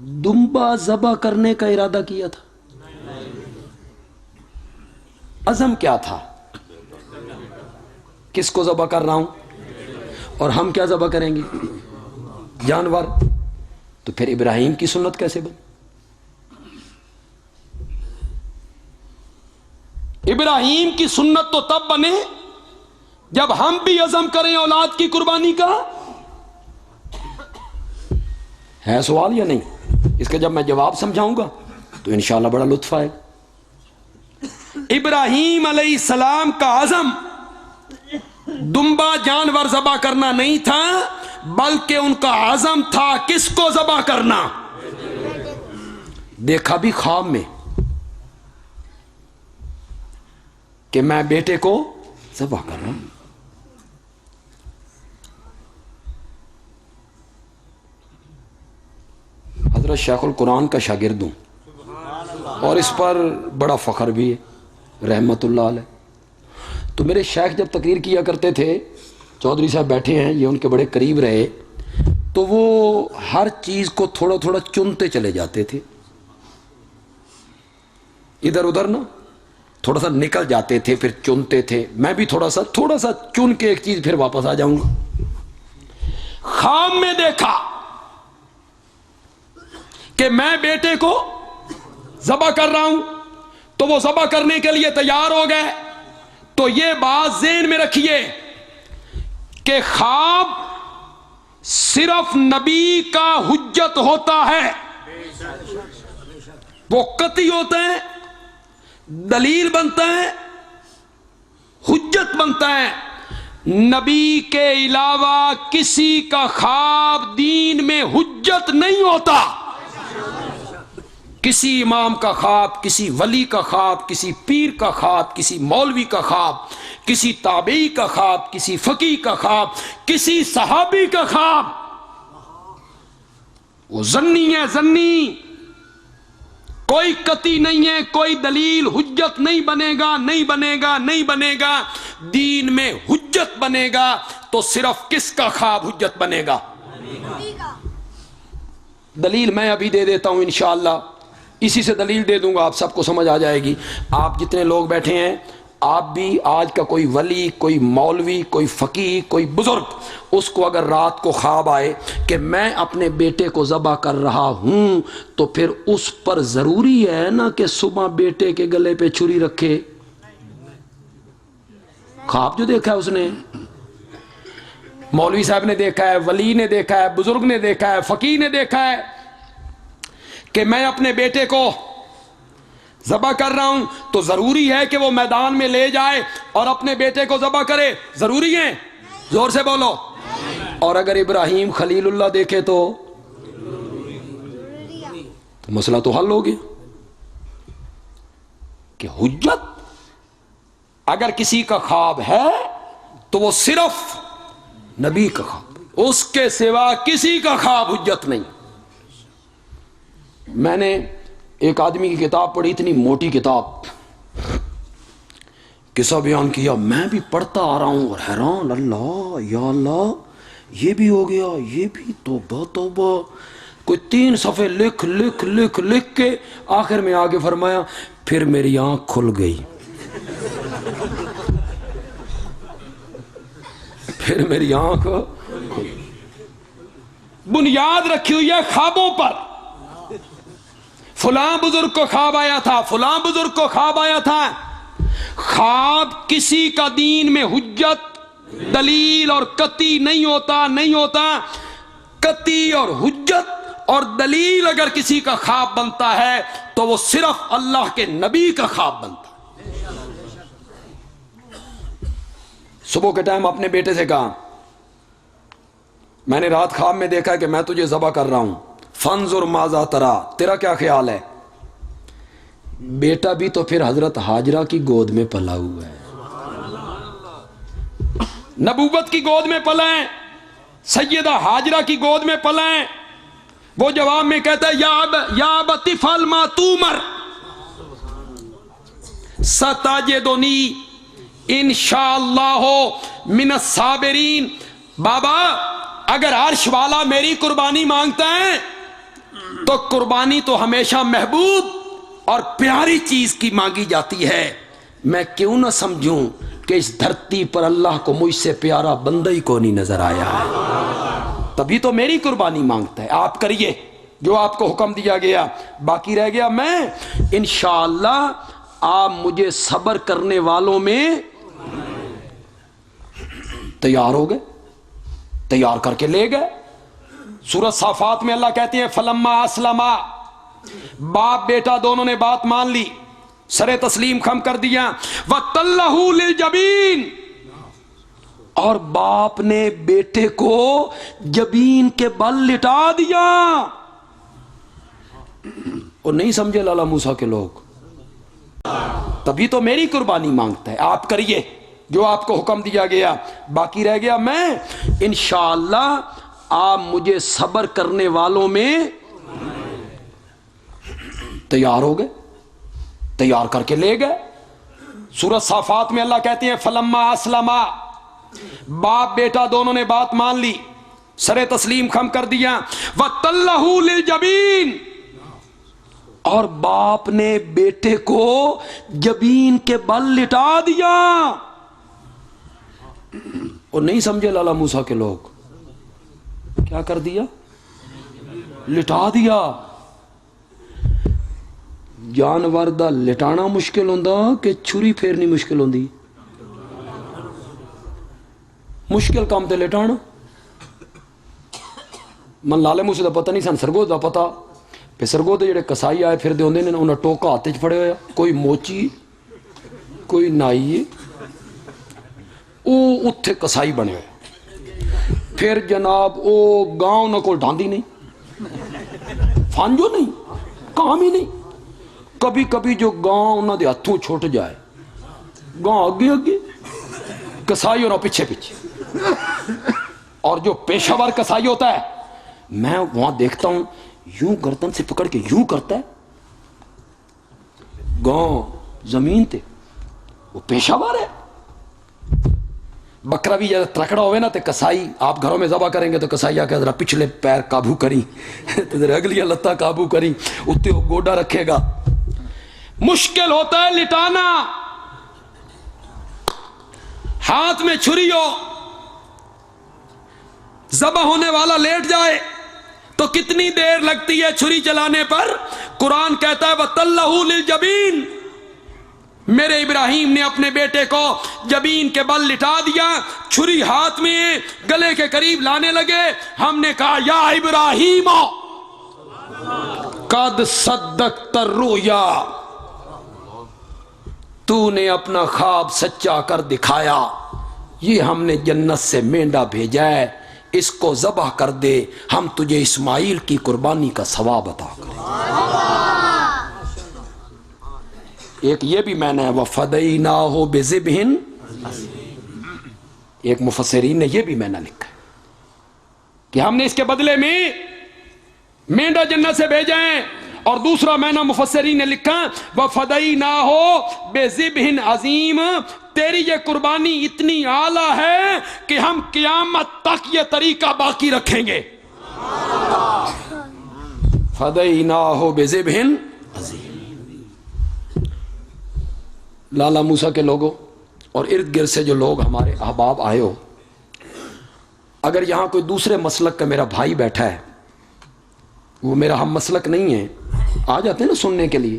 دمبا ذبح کرنے کا ارادہ کیا تھا؟ عزم کیا تھا؟ کس کو ذبح کر رہا ہوں؟ اور ہم کیا ذبح کریں گے؟ جانور. تو پھر ابراہیم کی سنت کیسے بنی؟ ابراہیم کی سنت تو تب بنے جب ہم بھی عزم کریں اولاد کی قربانی کا. ہے سوال یا نہیں؟ اس کا جب میں جواب سمجھاؤں گا تو انشاءاللہ بڑا لطف آئے گا. ابراہیم علیہ السلام کا عزم دمبا جانور ذبح کرنا نہیں تھا، بلکہ ان کا عزم تھا کس کو ذبح کرنا؟ دیکھا بھی خواب میں کہ میں بیٹے کو ذبح کر رہا ہوں. حضرت شیخ القرآن کا شاگرد ہوں اور اس پر بڑا فخر بھی ہے رحمت اللہ علیہ. تو میرے شیخ جب تقریر کیا کرتے تھے، چودھری صاحب بیٹھے ہیں، یہ ان کے بڑے قریب رہے، تو وہ ہر چیز کو تھوڑا تھوڑا چنتے چلے جاتے تھے. ادھر ادھر نا تھوڑا سا نکل جاتے تھے، پھر چنتے تھے. میں بھی تھوڑا سا چن کے ایک چیز پھر واپس آ جاؤں گا. خواب میں دیکھا کہ میں بیٹے کو ذبح کر رہا ہوں، تو وہ ذبح کرنے کے لیے تیار ہو گئے. تو یہ بات ذہن میں رکھیے کہ خواب صرف نبی کا حجت ہوتا ہے، وہ قطعی ہوتا ہے، دلیل بنتا ہے، حجت بنتا ہے. نبی کے علاوہ کسی کا خواب دین میں حجت نہیں ہوتا. کسی امام کا خواب، کسی ولی کا خواب، کسی پیر کا خواب، کسی مولوی کا خواب، کسی تابعی کا خواب، کسی فقیہ کا خواب، کسی صحابی کا خواب، وہ ظنی ہے، ظنی، کوئی قطعی نہیں ہے، کوئی دلیل حجت نہیں بنے گا، نہیں بنے گا، نہیں بنے گا. دین میں حجت بنے گا تو صرف کس کا خواب حجت بنے گا؟ دلیل میں ابھی دے دیتا ہوں انشاءاللہ، اسی سے دلیل دے دوں گا، آپ سب کو سمجھ آ جائے گی. آپ جتنے لوگ بیٹھے ہیں، آپ بھی آج کا کوئی ولی، کوئی مولوی، کوئی فقیہ، کوئی بزرگ، اس کو اگر رات کو خواب آئے کہ میں اپنے بیٹے کو ذبح کر رہا ہوں، تو پھر اس پر ضروری ہے نا کہ صبح بیٹے کے گلے پہ چھری رکھے. خواب جو دیکھا ہے اس نے، مولوی صاحب نے دیکھا ہے، ولی نے دیکھا ہے، بزرگ نے دیکھا ہے، فقیہ نے دیکھا ہے کہ میں اپنے بیٹے کو ذبح کر رہا ہوں، تو ضروری ہے کہ وہ میدان میں لے جائے اور اپنے بیٹے کو ذبح کرے. ضروری ہے؟ زور سے بولو. اور اگر ابراہیم خلیل اللہ دیکھے تو مسئلہ تو حل ہو گیا کہ حجت اگر کسی کا خواب ہے تو وہ صرف نبی کا خواب، اس کے سوا کسی کا خواب حجت نہیں. میں نے ایک آدمی کی کتاب پڑھی، اتنی موٹی کتاب، قصہ بیان کیا، میں بھی پڑھتا آ رہا ہوں اور حیران، اللہ یا اللہ یہ بھی ہو گیا، یہ بھی، توبہ توبہ. کوئی 3 صفحے لکھ لکھ لکھ لکھ کے آخر میں آگے فرمایا پھر میری آنکھ کھل گئی. پھر میری آنکھ بنیاد رکھی ہوئی ہے خوابوں پر. فلاں بزرگ کو خواب آیا تھا، فلاں بزرگ کو خواب آیا تھا. خواب کسی کا دین میں حجت، دلیل اور قطعی نہیں ہوتا، نہیں ہوتا. قطعی اور حجت اور دلیل اگر کسی کا خواب بنتا ہے تو وہ صرف اللہ کے نبی کا خواب بنتا ہے. صبح کے ٹائم اپنے بیٹے سے کہا، میں نے رات خواب میں دیکھا کہ میں تجھے ذبح کر رہا ہوں، فانظر ماذا ترا، تیرا کیا خیال ہے؟ بیٹا بھی تو پھر حضرت ہاجرہ کی گود میں پلا ہوا ہے، نبوت کی گود میں پلا ہے، سیدہ ہاجرہ کی گود میں پلا ہے. وہ جواب میں کہتا ہے یا ابت افعل ما تؤمر ستجدنی انشاءاللہ من الصابرین. بابا اگر عرش والا میری قربانی مانگتا ہے تو قربانی تو ہمیشہ محبوب اور پیاری چیز کی مانگی جاتی ہے. میں کیوں نہ سمجھوں کہ اس دھرتی پر اللہ کو مجھ سے پیارا بندہ ہی کو نہیں نظر آیا ہے، تبھی تو میری قربانی مانگتا ہے. آپ کریے جو آپ کو حکم دیا گیا، باقی رہ گیا میں. انشاءاللہ آپ مجھے صبر کرنے والوں میں تیار ہو گئے، تیار کر کے لے گئے. سورۃ صافات میں اللہ کہتے ہیں فلما اسلما، باپ بیٹا دونوں نے بات مان لی، سر تسلیم خم کر دیا. وَتَلَّهُ لِلْجَبِينِ، اور باپ نے بیٹے کو جبین کے بل لٹا دیا. اور نہیں سمجھے لالا موسیٰ کے لوگ، تبھی تو میری قربانی مانگتا ہے. آپ کریے جو آپ کو حکم دیا گیا، باقی رہ گیا میں. انشاءاللہ آپ مجھے صبر کرنے والوں میں تیار ہو گئے، تیار کر کے لے گئے. سورۃ صافات میں اللہ کہتے ہیں فلما اسلما، باپ بیٹا دونوں نے بات مان لی، سر تسلیم خم کر دیا. وَتَلَّهُ لِلْجَبِينِ، اور باپ نے بیٹے کو جبین کے بل لٹا دیا. اور نہیں سمجھے لالا موسیٰ کے لوگ، کیا کر دیا؟ لٹا دیا. جانور دا لٹانا مشکل ہوندا کہ چھری پھیرنی مشکل ہوندی؟ مشکل کام تے لٹانا. من لالے موسیٰ دا پتہ نہیں سن سرگو دا پتہ پہ سرگو دے جڑے کسائی آئے پھر دے ہوندے نے، انہاں ٹوکا ہاتھ وچ پھڑے ہویا، کوئی موچی کوئی نائی، او اتھے کسائی بنے ہوئے. پھر جناب او گاؤں نہ کول ڈھاندی نہیں، فانجو نہیں، کام ہی نہیں. کبھی کبھی جو گاؤں انہاں دے ہاتھوں چھوٹ جائے، گاؤں آگے آگے کسائی اور پیچھے پیچھے. اور جو پیشہ ور کسائی ہوتا ہے، میں وہاں دیکھتا ہوں یوں گردن سے پکڑ کے یوں کرتا ہے، گاؤں زمین تے وہ پیشہ ور ہے. بکرا بھی جب ترکڑا ہوئے نا تو کسائی، آپ گھروں میں ذبح کریں گے تو کسائی آ کے ذرا پچھلے پیر قابو کری تو ذرا اگلی لتاں قابو کری، اتنے وہ گوڈا رکھے گا. مشکل ہوتا ہے لٹانا. ہاتھ میں چھری ہو، ذبح ہونے والا لیٹ جائے تو کتنی دیر لگتی ہے چھری چلانے پر؟ قرآن کہتا ہے وَتَلَّهُ لِلْجَبِينِ، میرے ابراہیم نے اپنے بیٹے کو جبین کے بل لٹا دیا. چھری ہاتھ میں گلے کے قریب لانے لگے، ہم نے کہا یا ابراہیم قد صدقت الرؤیا، تو نے اپنا خواب سچا کر دکھایا. یہ ہم نے جنت سے مینڈا بھیجا ہے، اس کو ذبح کر دے، ہم تجھے اسماعیل کی قربانی کا ثواب عطا کریں. ایک یہ بھی میں نے وَفَدَيْنَاهُ بِذِبْحٍ، ایک مفسرین نے یہ بھی میں نے لکھا کہ ہم نے اس کے بدلے میں مینڈا جنت سے بھیجا ہے. اور دوسرا میں نے مفسرین نے لکھا وَفَدَيْنَاهُ بِذِبْحٍ عَظِيمٍ، تیری یہ قربانی اتنی اعلیٰ ہے کہ ہم قیامت تک یہ طریقہ باقی رکھیں گے. فَدَيْنَاهُ بِذِبْحٍ عَظِيمٍ. لالا موسیٰ کے لوگوں اور ارد گرد سے جو لوگ ہمارے احباب آئے ہو، اگر یہاں کوئی دوسرے مسلک کا میرا بھائی بیٹھا ہے، وہ میرا ہم مسلک نہیں ہے، آ جاتے ہیں نا سننے کے لیے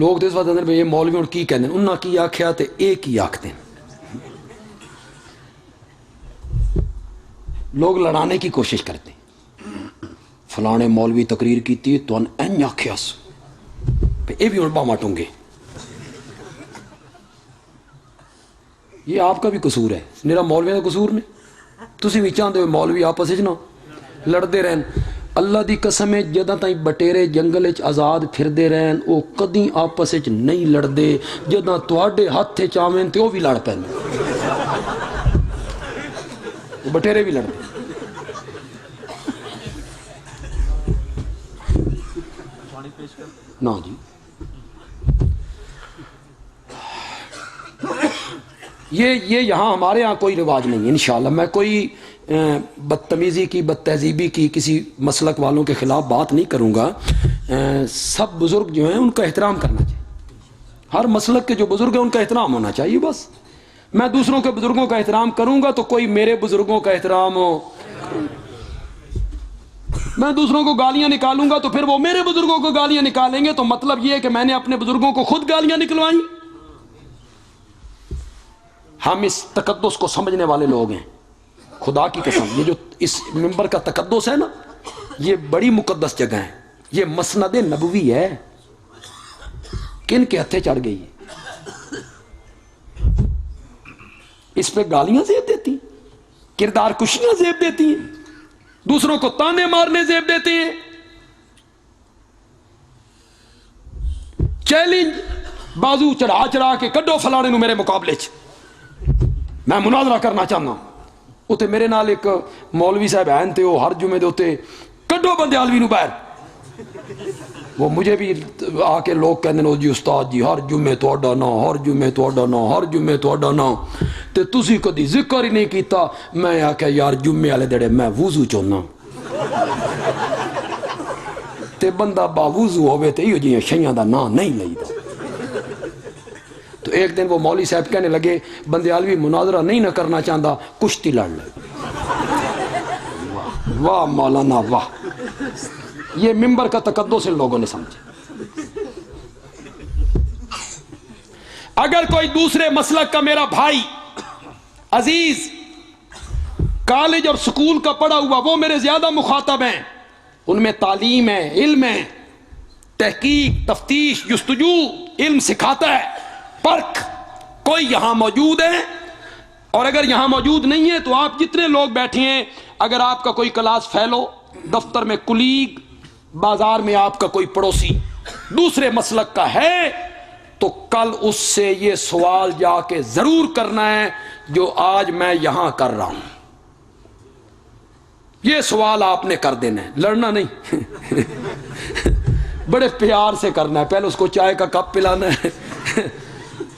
لوگ دس وقت اندر یہ مولوی اور کی کہنے انہاں کی آکھیا تے ایک ہی آکھتے ہیں. لوگ لڑانے کی کوشش کرتے ہیں، فلانے مولوی تقریر کیتی تو ان این آکھیا سو اے بھی ان باما ٹونگے. یہ آپ کا بھی قصور ہے، میرا مولوی کا قصور نہیں. تسی بھی چاہتے ہو مولوی آپس وچ نہ لڑتے رہن. اللہ دی قسم ہے جداں تائیں بٹیرے جنگل وچ آزاد پھردے رہن او کدی آپس وچ نہیں لڑدے. جداں تواڈے ہاتھ وچ آویں تے او بھی لڑ پیندے، بٹیرے بھی لڑتے. نا جی یہ یہاں ہمارے ہاں کوئی رواج نہیں ہے. انشاءاللہ میں کوئی بدتمیزی کی، بدتہذیبی کی، کسی مسلک والوں کے خلاف بات نہیں کروں گا. سب بزرگ جو ہیں ان کا احترام کرنا چاہیے. ہر مسلک کے جو بزرگ ہیں ان کا احترام ہونا چاہیے. بس میں دوسروں کے بزرگوں کا احترام کروں گا تو کوئی میرے بزرگوں کا احترام ہو. میں دوسروں کو گالیاں نکالوں گا تو پھر وہ میرے بزرگوں کو گالیاں نکالیں گے. تو مطلب یہ ہے کہ میں نے اپنے بزرگوں کو خود گالیاں نکلوائیں. ہم اس تقدس کو سمجھنے والے لوگ ہیں. خدا کی قسم یہ جو اس منبر کا تقدس ہے نا، یہ بڑی مقدس جگہ ہے. یہ مسند نبوی ہے. کن کے ہتھے چڑھ گئی ہے؟ اس پہ گالیاں زیب دیتی ہیں، کردار کشیاں زیب دیتی ہیں، دوسروں کو تانے مارنے زیب دیتے ہیں. چیلنج بازو چڑھا چڑھا کے کڈو فلانے نو میرے مقابلے چ میں مناظرہ کرنا چاہنا. اتنے میرے نال ایک مولوی صاحب ہیں تے وہ ہر جمعے دے اتنے کڈو بندیالوی نو باہر. وہ مجھے بھی آ کے لوگ کہندے نے جی استاد جی ہر جمعے تہاڈا نا، ہر جمعے تہاڈا نا، ہر جمعے تہاڈا نا، تے تسی کدی ذکر ہی نہیں کیتا. میں آکھیا یار جمعے والے دڑے میں وضو چونا تے بندہ با وضو ہوے تے ایو جیاں شیاں دا نا نہیں لئیدا. تو ایک دن وہ مولوی صاحب کہنے لگے بندیالوی مناظرہ نہیں نہ کرنا چاہتا، کشتی لڑ لے. واہ مولانا واہ. یہ ممبر کا تقدس ان لوگوں نے سمجھا. اگر کوئی دوسرے مسلک کا میرا بھائی عزیز کالج اور سکول کا پڑھا ہوا، وہ میرے زیادہ مخاطب ہیں، ان میں تعلیم ہے، علم ہے، تحقیق، تفتیش، جستجو، علم سکھاتا ہے، پرکھ. کوئی یہاں موجود ہے اور اگر یہاں موجود نہیں ہے تو آپ جتنے لوگ بیٹھے ہیں، اگر آپ کا کوئی کلاس فیلو، دفتر میں کلیگ، بازار میں آپ کا کوئی پڑوسی دوسرے مسلک کا ہے تو کل اس سے یہ سوال جا کے ضرور کرنا ہے جو آج میں یہاں کر رہا ہوں. یہ سوال آپ نے کر دینا ہے، لڑنا نہیں. بڑے پیار سے کرنا ہے. پہلے اس کو چائے کا کپ پلانا ہے،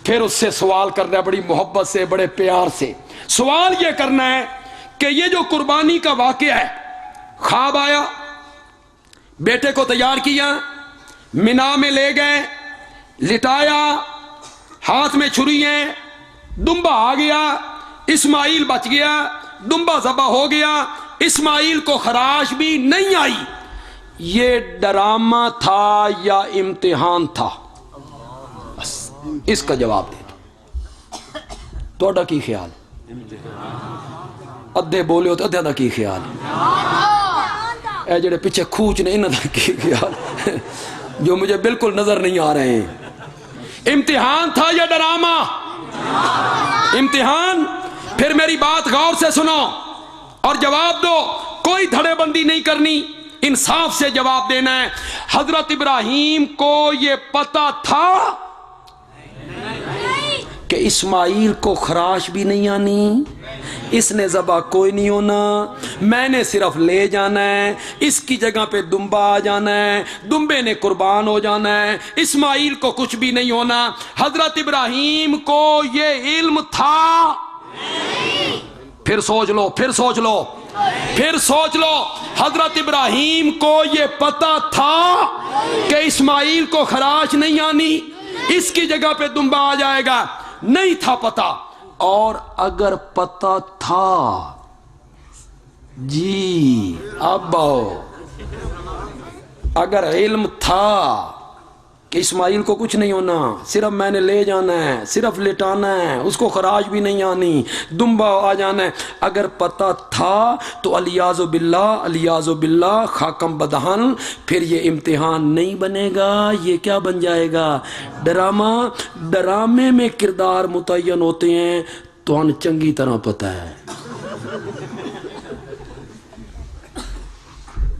پھر اس سے سوال کرنا ہے بڑی محبت سے، بڑے پیار سے. سوال یہ کرنا ہے کہ یہ جو قربانی کا واقعہ ہے، خواب آیا، بیٹے کو تیار کیا، منا میں لے گئے، لٹایا، ہاتھ میں چھری ہے، دمبا آ گیا، اسماعیل بچ گیا، دمبا ذبح ہو گیا، اسماعیل کو خراش بھی نہیں آئی. یہ ڈرامہ تھا یا امتحان تھا؟ بس اس کا جواب دے دو. توڑا کی خیال؟ ادھے بولے ہو تو ادھے دا کی خیال؟ اے جڑے پیچھے کھوچ نے انہاں دا کی خیال جو مجھے بالکل نظر نہیں آ رہے ہیں. امتحان تھا یا ڈرامہ؟ امتحان. پھر میری بات غور سے سنو اور جواب دو. کوئی دھڑے بندی نہیں کرنی، انصاف سے جواب دینا ہے. حضرت ابراہیم کو یہ پتہ تھا کہ اسماعیل کو خراش بھی نہیں آنی، اس نے ذبح کوئی نہیں ہونا، میں نے صرف لے جانا ہے، اس کی جگہ پہ دمبا آ جانا ہے، دمبے نے قربان ہو جانا ہے، اسماعیل کو کچھ بھی نہیں ہونا. حضرت ابراہیم کو یہ علم تھا؟ پھر سوچ لو، پھر سوچ لو، پھر سوچ لو. حضرت ابراہیم کو یہ پتہ تھا کہ اسماعیل کو خراش نہیں آنی، اس کی جگہ پہ دمبا آ جائے گا؟ نہیں تھا پتہ. اور اگر پتہ تھا، جی اب اگر علم تھا کہ اسماعیل کو کچھ نہیں ہونا، صرف میں نے لے جانا ہے، صرف لٹانا ہے، اس کو خراش بھی نہیں آنی، دمبا آ جانا ہے، اگر پتہ تھا تو الیاذ باللہ، الیاذ باللہ، خاکم بدہن. پھر یہ امتحان نہیں بنے گا، یہ کیا بن جائے گا؟ ڈرامہ. ڈرامے میں کردار متعین ہوتے ہیں تو ہن چنگی طرح پتہ ہے.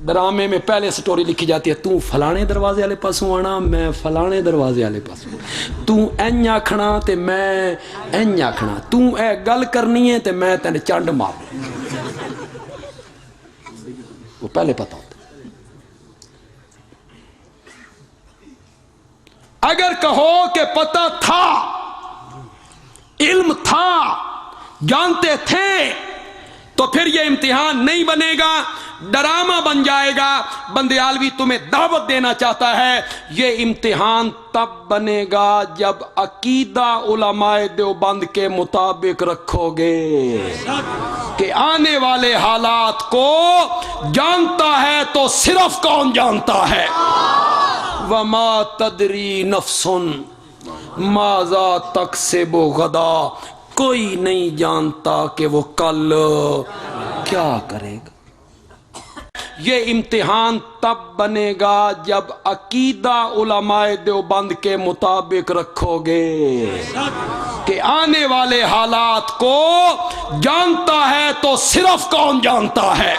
ڈرامے میں پہلے سٹوری لکھی جاتی ہے، تو فلانے دروازے والے پاسوں آنا، میں فلانے دروازے والے پاسوں، تو این آکھنا تے میں این آکھنا، تو اے گل کرنی ہے تے میں تین چنڈ مار. وہ پہلے پتہ ہوتا. اگر کہو کہ پتہ تھا، علم تھا، جانتے تھے، تو پھر یہ امتحان نہیں بنے گا، ڈرامہ بن جائے گا۔ بندیالوی تمہیں دعوت دینا چاہتا ہے، یہ امتحان تب بنے گا جب عقیدہ علماء دیوبند کے مطابق رکھو گے کہ آنے والے حالات کو جانتا ہے تو صرف کون جانتا ہے؟ وما تدری نفس ماذا تکسب غدا، کوئی نہیں جانتا کہ وہ کل کیا کرے گا۔ یہ امتحان تب بنے گا جب عقیدہ علماء دیوبند کے مطابق رکھو گے کہ آنے والے حالات کو جانتا ہے تو صرف کون جانتا ہے؟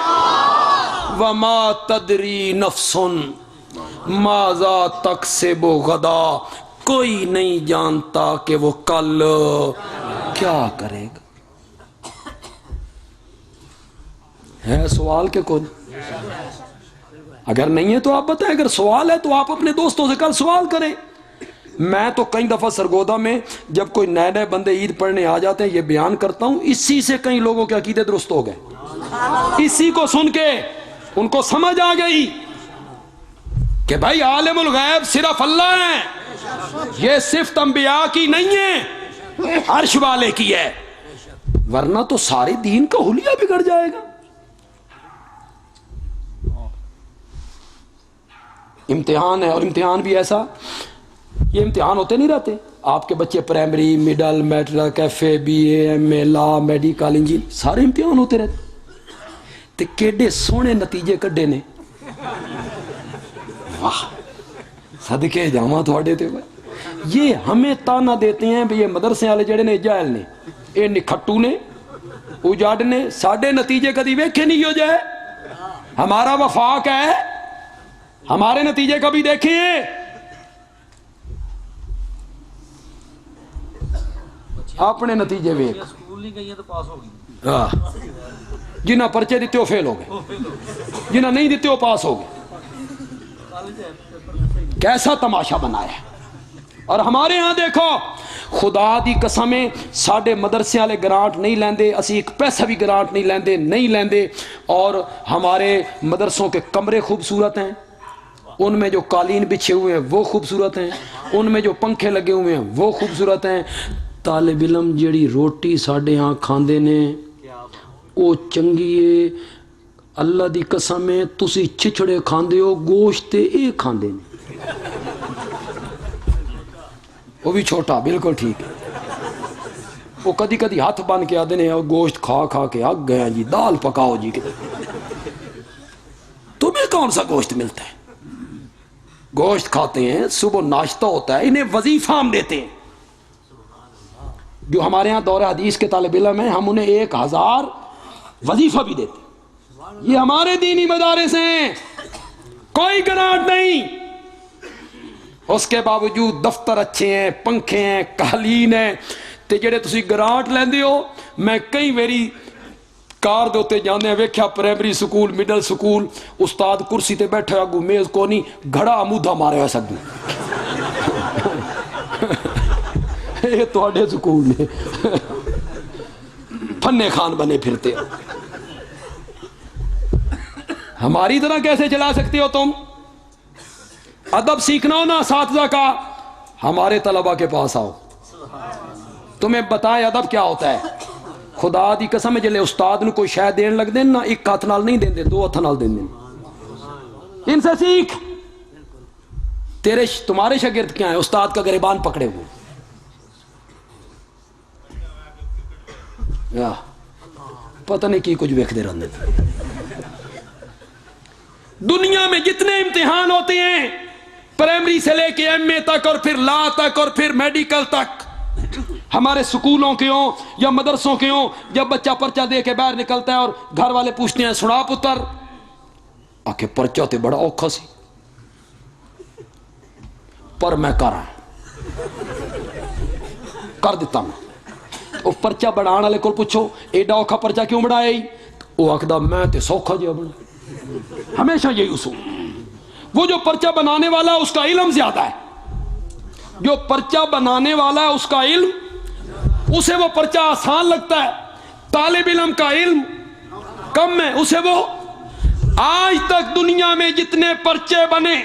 وما تدری نفس ماذا تکسب غدا، کوئی نہیں جانتا کہ وہ کل کیا کرے گا۔ ہے سوال کے کون؟ اگر نہیں ہے تو آپ بتائیں، اگر سوال ہے تو آپ اپنے دوستوں سے کل سوال کریں۔ میں تو کئی دفعہ سرگودا میں جب کوئی نئے نئے بندے عید پڑھنے آ جاتے ہیں یہ بیان کرتا ہوں، اسی سے کئی لوگوں کے عقیدے درست ہو گئے۔ اسی کو سن کے ان کو سمجھ آ گئی کہ بھائی عالم الغیب صرف اللہ ہے، یہ صفت انبیاء کی نہیں ہے، عرش والے کی ہے، ورنہ تو سارے دین کا حلیہ بگڑ جائے گا۔ امتحان ہے، اور امتحان بھی ایسا، یہ امتحان ہوتے نہیں رہتے۔ آپ کے بچے primary, middle, matric, F A, B A, M A, law, medical, engineer, سارے امتحان ہوتے رہتے تے کیڈے سونے نتیجے کڈے نے، واہ صدقے جاواں تھوڑے تے۔ یہ ہمیں تانا دیتے ہیں بھی یہ مدرسے والے جڑے نے جاہل نے، یہ نکھٹو نے، اجاڑ نے، ساڈے نتیجے کدی ویکھے نہیں ہو جائے۔ ہمارا وفاق ہے، ہمارے نتیجے کبھی دیکھیں؟ اپنے نتیجے ویکھ، جنہ پرچے دیتے ہو فیل ہو گئے، جنہ نہیں دیتے ہو پاس ہو گئے۔ کیسا تماشا بنایا ہے۔ اور ہمارے ہاں دیکھو، خدا دی قسمیں ساڈے مدرسے والے گرانٹ نہیں لیندے، اسی ایک پیسہ بھی گرانٹ نہیں لیندے، اور ہمارے مدرسوں کے کمرے خوبصورت ہیں، ان میں جو قالین بچھے ہوئے ہیں وہ خوبصورت ہیں، ان میں جو پنکھے لگے ہوئے ہیں وہ خوبصورت ہیں۔ طالب علم جیڑی روٹی ساڈے ہاں کھاندے نے وہ چنگی ہے، اللہ دی قسم ہے، تسی چھچڑے کھاندے ہو، گوشت اے کھاندے نے، وہ بھی چھوٹا، بالکل ٹھیک ہے۔ وہ کدی کدی ہاتھ بن کے آدھے نے گوشت کھا کھا کے آگ گیا جی، دال پکاؤ جی۔ تمہیں کون سا گوشت ملتا ہے؟ گوشت کھاتے ہیں، صبح ناشتہ ہوتا ہے، انہیں وظیفہ ہم دیتے ہیں۔ جو ہمارے ہاں دور حدیث کے طالب علم ہیں، ہم انہیں 1000 وظیفہ بھی دیتے ہیں۔ یہ ہمارے دینی مدارس ہیں، کوئی گرانٹ نہیں، اس کے باوجود دفتر اچھے ہیں، پنکھے ہیں، قالین ہیں، تے جڑے تسی گرانٹ لیندے ہو۔ میں کئی میری کار دے اوتے جاندے ہیں ویکھیا پرائمری سکول، مڈل سکول، استاد کرسی تے بیٹھا اگو میز کو نہیں، گھڑا عمودہ مارے ہوا سکوں۔ یہ تواڈے سکول نے، فنے خان بنے پھرتے ہو۔ ہماری طرح کیسے چلا سکتے ہو تم؟ ادب سیکھنا ہو نا اساتذہ کا، ہمارے طلبہ کے پاس آؤ، تمہیں بتائیں ادب کیا ہوتا ہے۔ خدا دی قسم جلے استاد نو کوئی شے دین لگ دین نا، ایک ہاتھ نال نہیں دین دے، 2 ہاتھ نال دین دین۔ ان سے سیکھ۔ تمہارے شاگرد کیا ہیں؟ استاد کا گریبان پکڑے ہوئے، پتہ نہیں کی کچھ ویکھدے رہندے۔ دنیا میں جتنے امتحان ہوتے ہیں، پرائمری سے لے کے ایم اے تک، اور پھر لا تک، اور پھر میڈیکل تک، ہمارے سکولوں کے ہوں یا مدرسوں کے ہوں، جب بچہ پرچہ دے کے باہر نکلتا ہے اور گھر والے پوچھتے ہیں سنا پتر، آکے پرچہ تے بڑا اوکھا سی، پر میں کر دیتا ہوں۔ وہ پرچہ بڑھان والے کو پوچھو ایڈا اوکھا پرچہ کیوں بڑھایا ہی؟ وہ آکھدا میں تے سوکھا جہا بنا۔ ہمیشہ یہی اصول، وہ جو پرچہ بنانے والا ہے اس کا علم زیادہ ہے، جو پرچہ بنانے والا ہے اس کا علم، اسے وہ پرچہ آسان لگتا ہے۔ طالب علم کا علم کم ہے اسے وہ آج تک دنیا میں جتنے پرچے بنے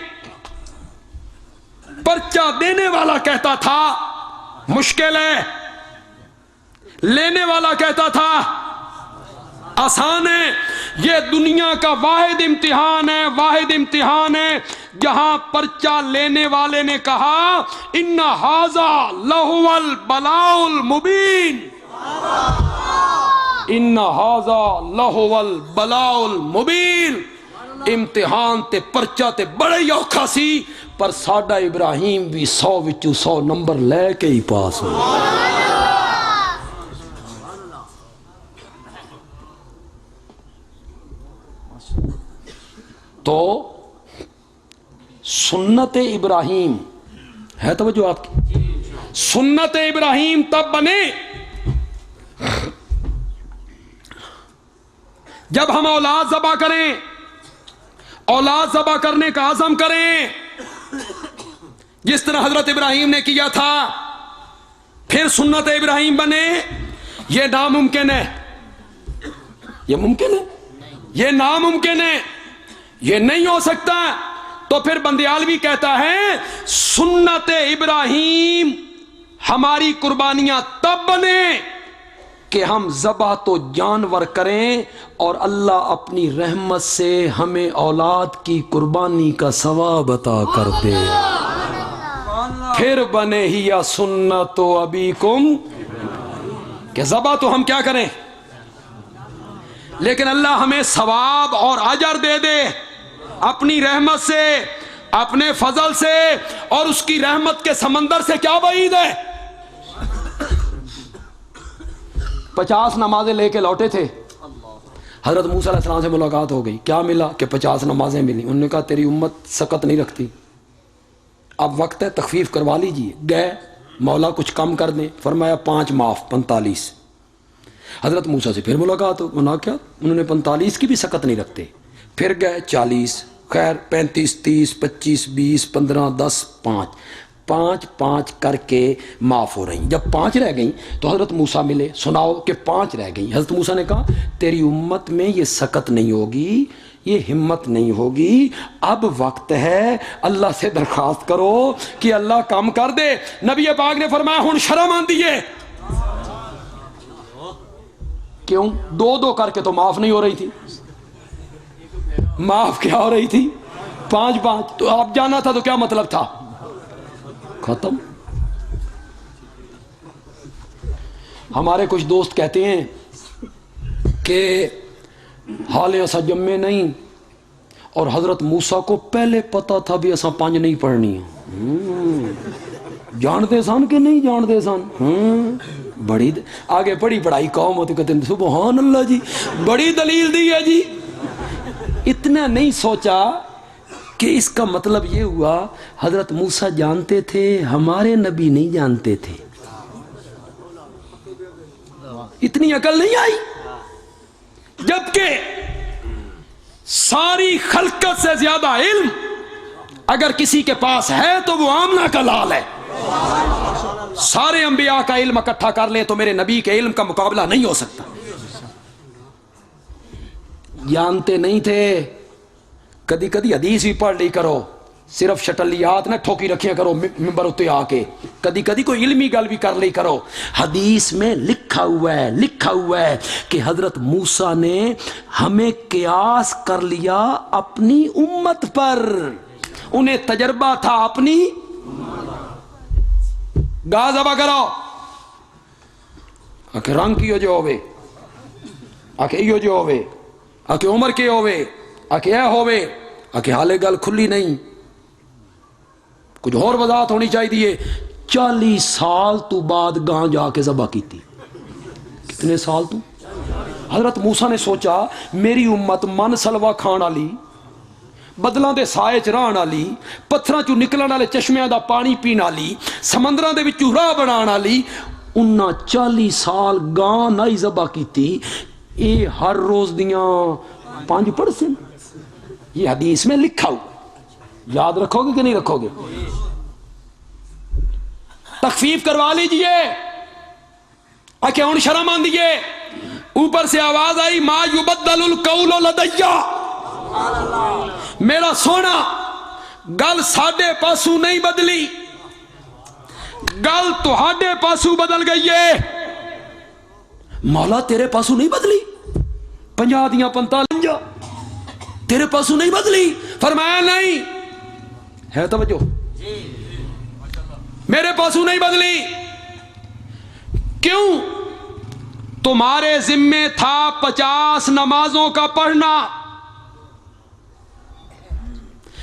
پرچہ دینے والا کہتا تھا مشکل ہے، لینے والا کہتا تھا آسان ہے. یہ دنیا کا واحد امتحان ہے، واحد امتحان ہے جہاں پرچہ لینے والے نے کہا ان ھذا لہو البلاء المبین، ان ھذا لہو البلاء المبین. امتحان تے پرچہ تے بڑے ہی اوکھا سی، پر ساڈا ابراہیم بھی 100 وچوں 100 نمبر لے کے ہی پاس ہو. تو سنت ابراہیم ہے توجہ آپ کی، سنت ابراہیم تب بنے جب ہم اولاد ذبح کریں، اولاد ذبح کرنے کا عزم کریں جس طرح حضرت ابراہیم نے کیا تھا، پھر سنت ابراہیم بنے. یہ ناممکن ہے، یہ ممکن ہے، یہ ناممکن ہے، یہ نہیں ہو سکتا. تو پھر بندیالوی کہتا ہے سنت ابراہیم ہماری قربانیاں تب بنے کہ ہم ذبح تو جانور کریں اور اللہ اپنی رحمت سے ہمیں اولاد کی قربانی کا ثواب عطا کر دے. پھر بنے ہی یا سنت ابیکم، کہ ذبح تو ہم کیا کریں لیکن اللہ ہمیں ثواب اور اجر دے دے اپنی رحمت سے، اپنے فضل سے، اور اس کی رحمت کے سمندر سے کیا بعید ہے. 50 نمازیں لے کے لوٹے تھے، حضرت موسیٰ علیہ السلام سے ملاقات ہو گئی. کیا ملا کہ 50 نمازیں ملی. انہوں نے کہا تیری امت سقط نہیں رکھتی، اب وقت ہے تخفیف کروا لیجیے. گئے مولا کچھ کم کر دیں، فرمایا 5 معاف 45. حضرت موسیٰ سے پھر ملاقات ہو، کیا انہوں نے 45 کی بھی سقط نہیں رکھتے. پھر گئے 40، خیر 35 30 25 20 15 10 5 5 کر کے معاف ہو رہی. جب 5 رہ گئیں تو حضرت موسیٰ ملے، سناؤ کہ 5 رہ گئیں. حضرت موسیٰ نے کہا تیری امت میں یہ سقط نہیں ہوگی، یہ ہمت نہیں ہوگی، اب وقت ہے اللہ سے درخواست کرو کہ اللہ کم کر دے. نبی پاک نے فرمایا ہن شرم آندیے. کیوں؟ 2 کر کے تو معاف نہیں ہو رہی تھی، معاف کیا ہو رہی تھی 5 تو آپ جانا تھا تو کیا مطلب تھا، ختم. ہمارے کچھ دوست کہتے ہیں کہ حال ایسا جمے نہیں، اور حضرت موسیٰ کو پہلے پتا تھا بھی ایسا 5 نہیں پڑھنی. جانتے سن کہ نہیں جانتے سن؟ بڑی آگے پڑھی پڑھائی قوم ہوتی کہتے ہیں سبحان اللہ جی بڑی دلیل دی ہے جی. اتنا نہیں سوچا کہ اس کا مطلب یہ ہوا حضرت موسیٰ جانتے تھے، ہمارے نبی نہیں جانتے تھے. اتنی عقل نہیں آئی. جبکہ ساری خلقت سے زیادہ علم اگر کسی کے پاس ہے تو وہ آمنہ کا لال ہے. سارے انبیاء کا علم اکٹھا کر لیں تو میرے نبی کے علم کا مقابلہ نہیں ہو سکتا. جانتے نہیں تھے. کدی کدی حدیث بھی پڑھ لی کرو، صرف شٹلیات نہ ٹھوکی رکھیا کرو ممبر اتے آ کے. کدی کدی کوئی علمی گل بھی کر لی کرو. حدیث میں لکھا ہوا ہے کہ حضرت موسیٰ نے ہمیں قیاس کر لیا اپنی امت پر. انہیں تجربہ تھا اپنی گاہ ذبح کرو آکے رنگ کیو جو ہوئے، آکے ایو جو ہوئے، آکے عمر کے ہوئے، آکے اے ہوئے، آکے حالے گل کھلی نہیں، کچھ اور وضاحت ہونی چاہیے دیئے. 40 سال تو بعد گاں جا کے ذبح کی تھی. کتنے سال تو؟ حضرت موسیٰ نے سوچا میری امت من سلوا کھان والی، بدلاں دے سائے چ رہن والی، پتھراں چوں نکلن والے چشمیاں دا پانی پین والی، سمندراں دے وچوں راہ بنان والی، انہاں 40 سال گاں نہیں ذبح کیتی. اے ہر روز دیاں 5 پرسن. یہ حدیث میں لکھا ہوا. یاد رکھو گے کہ نہیں رکھو گے؟ تخفیف کروا لیجئے. آکے ہن شرم آندیے. اوپر سے آواز آئی ما یبدل القول لدیا، میرا سونا گل ساڈے پاسو نہیں بدلی، گل تہاڈے پاسو بدل گئی ہے۔ مولا تیرے پاسو نہیں بدلی، 50 دیاں 45 تیرے پاسو نہیں بدلی؟ فرمایا نہیں ہے، توجہ، میرے پاسو نہیں بدلی۔ کیوں؟ تمہارے ذمے تھا 50 نمازوں کا پڑھنا،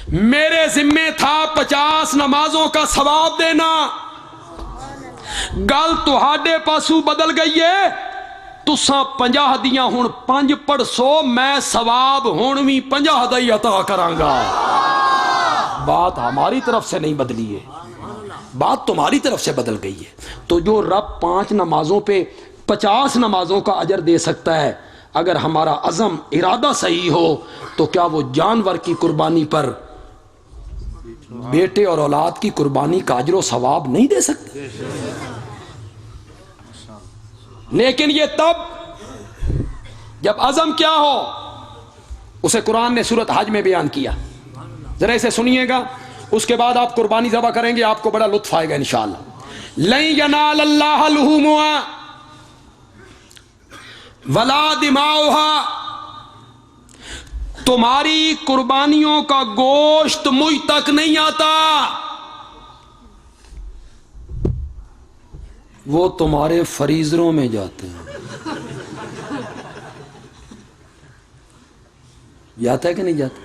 میرے ذمے تھا 50 نمازوں کا ثواب دینا۔ گل تہاڈے پاسو بدل گئی ہے، تساں 50 دیاں ہن 5 پڑھ سو، میں ثواب ہن بھی 50 دا ہی عطا کراں گا۔ بات ہماری طرف سے نہیں بدلی ہے، بات تمہاری طرف سے بدل گئی ہے۔ تو جو رب 5 نمازوں پہ 50 نمازوں کا اجر دے سکتا ہے، اگر ہمارا عزم ارادہ صحیح ہو تو کیا وہ جانور کی قربانی پر بیٹے اور اولاد کی قربانی کا اجر و ثواب نہیں دے سکتے؟ لیکن یہ تب جب عزم کیا ہو، اسے قرآن نے سورۃ حج میں بیان کیا۔ ذرا اسے سنیے گا، اس کے بعد آپ قربانی ذبح کریں گے، آپ کو بڑا لطف آئے گا انشاءاللہ۔ لن ینال اللہ لحومها ولا دماؤها، تمہاری قربانیوں کا گوشت مجھ تک نہیں آتا، وہ تمہارے فریزروں میں جاتے ہیں۔ جاتا ہے کہ نہیں جاتا؟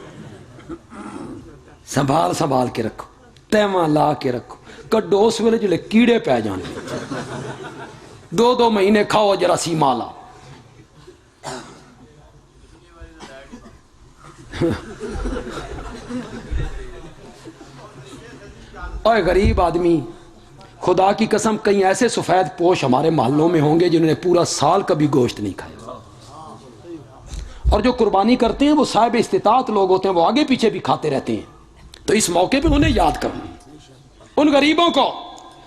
سنبھال سنبھال کے رکھو، تیمہ لا کے رکھو، کڈو اس ویلے جلے کیڑے پہ جانے، 2 مہینے کھاؤ جراثیم آلا۔ اوے غریب آدمی، خدا کی قسم کئی ایسے سفید پوش ہمارے محلوں میں ہوں گے جنہوں نے پورا سال کبھی گوشت نہیں کھایا، اور جو قربانی کرتے ہیں وہ صاحب استطاعت لوگ ہوتے ہیں، وہ آگے پیچھے بھی کھاتے رہتے ہیں۔ تو اس موقع پہ انہیں یاد کرو، ان غریبوں کو،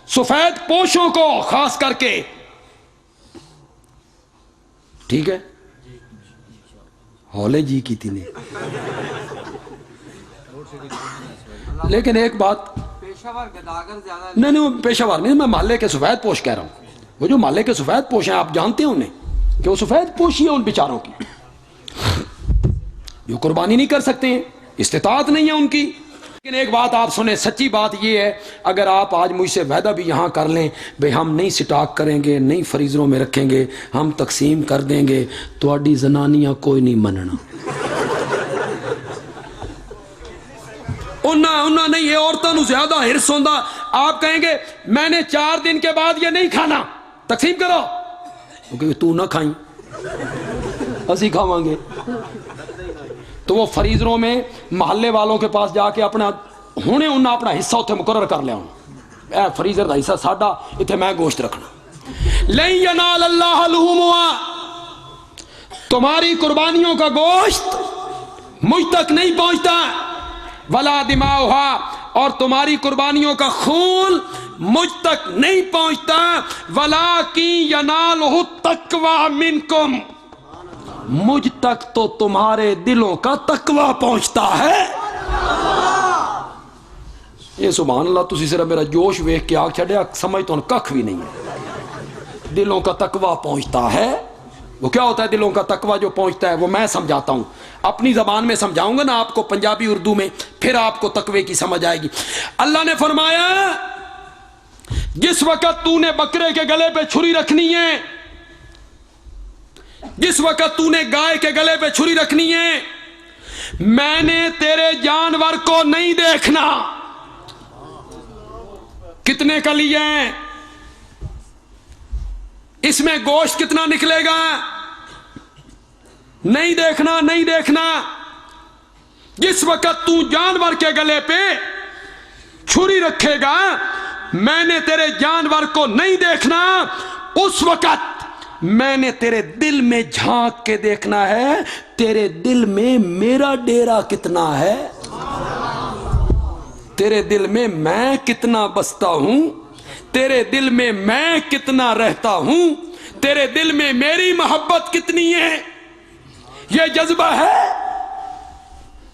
سفید پوشوں کو خاص کر کے، ٹھیک ہے؟ ہولے جی کی تھی نے، لیکن ایک بات، نہیں پیشہ ور نہیں، میں محلے کے سفید پوش کہہ رہا ہوں۔ وہ جو محلے کے سفید پوش ہیں، آپ جانتے ہیں انہیں کہ وہ سفید پوشی ہے ان بیچاروں کی، جو قربانی نہیں کر سکتے ہیں، استطاعت نہیں ہے ان کی۔ لیکن ایک بات آپ سنیں، سچی بات یہ ہے، اگر آپ آج مجھ سے وعدہ بھی یہاں کر لیں بھئی ہم نہیں سٹاک کریں گے، نہیں فریزروں میں رکھیں گے، ہم تقسیم کر دیں گے، تو اڈی زنانیاں کوئی نہیں مننا۔ انہاں نہیں، یہ عورتوں نو زیادہ ہرس ہوندا، آپ کہیں گے میں نے 4 دن کے بعد یہ نہیں کھانا، تقسیم کرو، کیونکہ تو نہ کھائیں اسی کھاواں گے۔ تو وہ فریزروں میں محلے والوں کے پاس جا کے اپنا ہونے انہاں اپنا حصہ اتنے مقرر کر لیا، اے فریزر دا حصہ ساڈا، اتنے میں گوشت رکھنا۔ لن ینال اللہ لحومها، تمہاری قربانیوں کا گوشت مجھ تک نہیں پہنچتا، ولا دماؤها، اور تمہاری قربانیوں کا خون مجھ تک نہیں پہنچتا، ولکن ینالہ التقوی منکم، مجھ تک تو تمہارے دلوں کا تقوی پہنچتا ہے۔ یہ سبحان اللہ، تسی صرف میرا جوش ویکھ کے آگ چھڑیا، سمجھ تو ککھ بھی نہیں ہے۔ دلوں کا تقوی پہنچتا ہے، وہ کیا ہوتا ہے دلوں کا تقوی جو پہنچتا ہے؟ وہ میں سمجھاتا ہوں، اپنی زبان میں سمجھاؤں گا نا آپ کو، پنجابی اردو میں، پھر آپ کو تقوی کی سمجھ آئے گی۔ اللہ نے فرمایا جس وقت تو نے بکرے کے گلے پہ چھری رکھنی ہے، جس وقت تو نے گائے کے گلے پہ چھری رکھنی ہے، میں نے تیرے جانور کو نہیں دیکھنا کتنے کا لیے ہیں، اس میں گوشت کتنا نکلے گا، نہیں دیکھنا، نہیں دیکھنا۔ جس وقت تو جانور کے گلے پہ چھری رکھے گا، میں نے تیرے جانور کو نہیں دیکھنا، اس وقت میں نے تیرے دل میں جھانک کے دیکھنا ہے، تیرے دل میں میرا ڈیرا کتنا ہے، تیرے دل میں میں کتنا بستا ہوں، تیرے دل میں میں کتنا رہتا ہوں، تیرے دل میں میری محبت کتنی ہے؟ یہ جذبہ ہے؟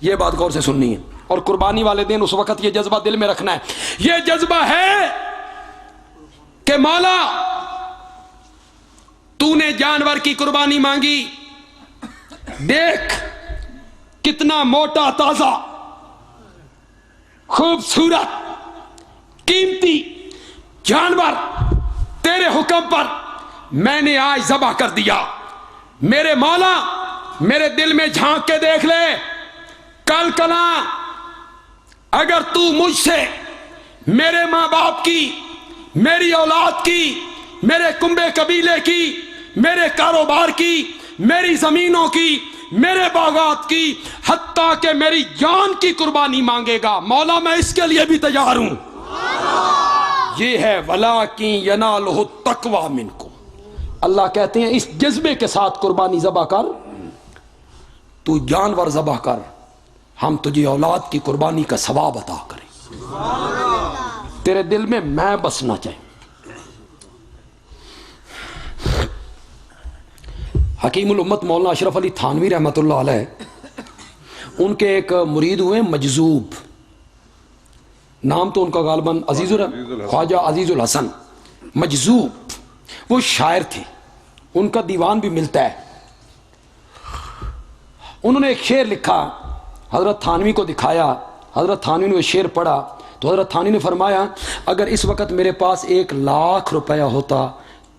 یہ بات غور سے سننی ہے، اور قربانی والے دن اس وقت یہ جذبہ دل میں رکھنا ہے۔ یہ جذبہ ہے کہ مولا تو نے جانور کی قربانی مانگی، دیکھ کتنا موٹا تازہ خوبصورت قیمتی جانور تیرے حکم پر میں نے آج ذبح کر دیا۔ میرے مولا میرے دل میں جھانک کے دیکھ لے، کل کلاں اگر تو مجھ سے میرے ماں باپ کی، میری اولاد کی، میرے کنبے قبیلے کی، میرے کاروبار کی، میری زمینوں کی، میرے باغات کی، حتیٰ کہ میری جان کی قربانی مانگے گا، مولا میں اس کے لیے بھی تیار ہوں۔ یہ ہے وَلَٰكِن يَنَالُهُ التَّقْوَىٰ مِنكُمْ۔ اللہ کہتے ہیں اس جذبے کے ساتھ قربانی ذبح کر، تو جانور ذبح کر، ہم تجھے اولاد کی قربانی کا ثواب عطا کریں۔ تیرے دل میں میں بسنا چاہیے۔ حکیم الامت مولانا اشرف علی تھانوی رحمۃ اللہ علیہ، ان کے ایک مرید ہوئے مجذوب، نام تو ان کا غالباً خواجہ عزیز الحسن مجذوب، وہ شاعر تھے، ان کا دیوان بھی ملتا ہے۔ انہوں نے ایک شعر لکھا، حضرت تھانوی کو دکھایا، حضرت تھانوی نے وہ شعر پڑھا تو حضرت تھانوی نے فرمایا اگر اس وقت میرے پاس 1,00,000 روپیہ ہوتا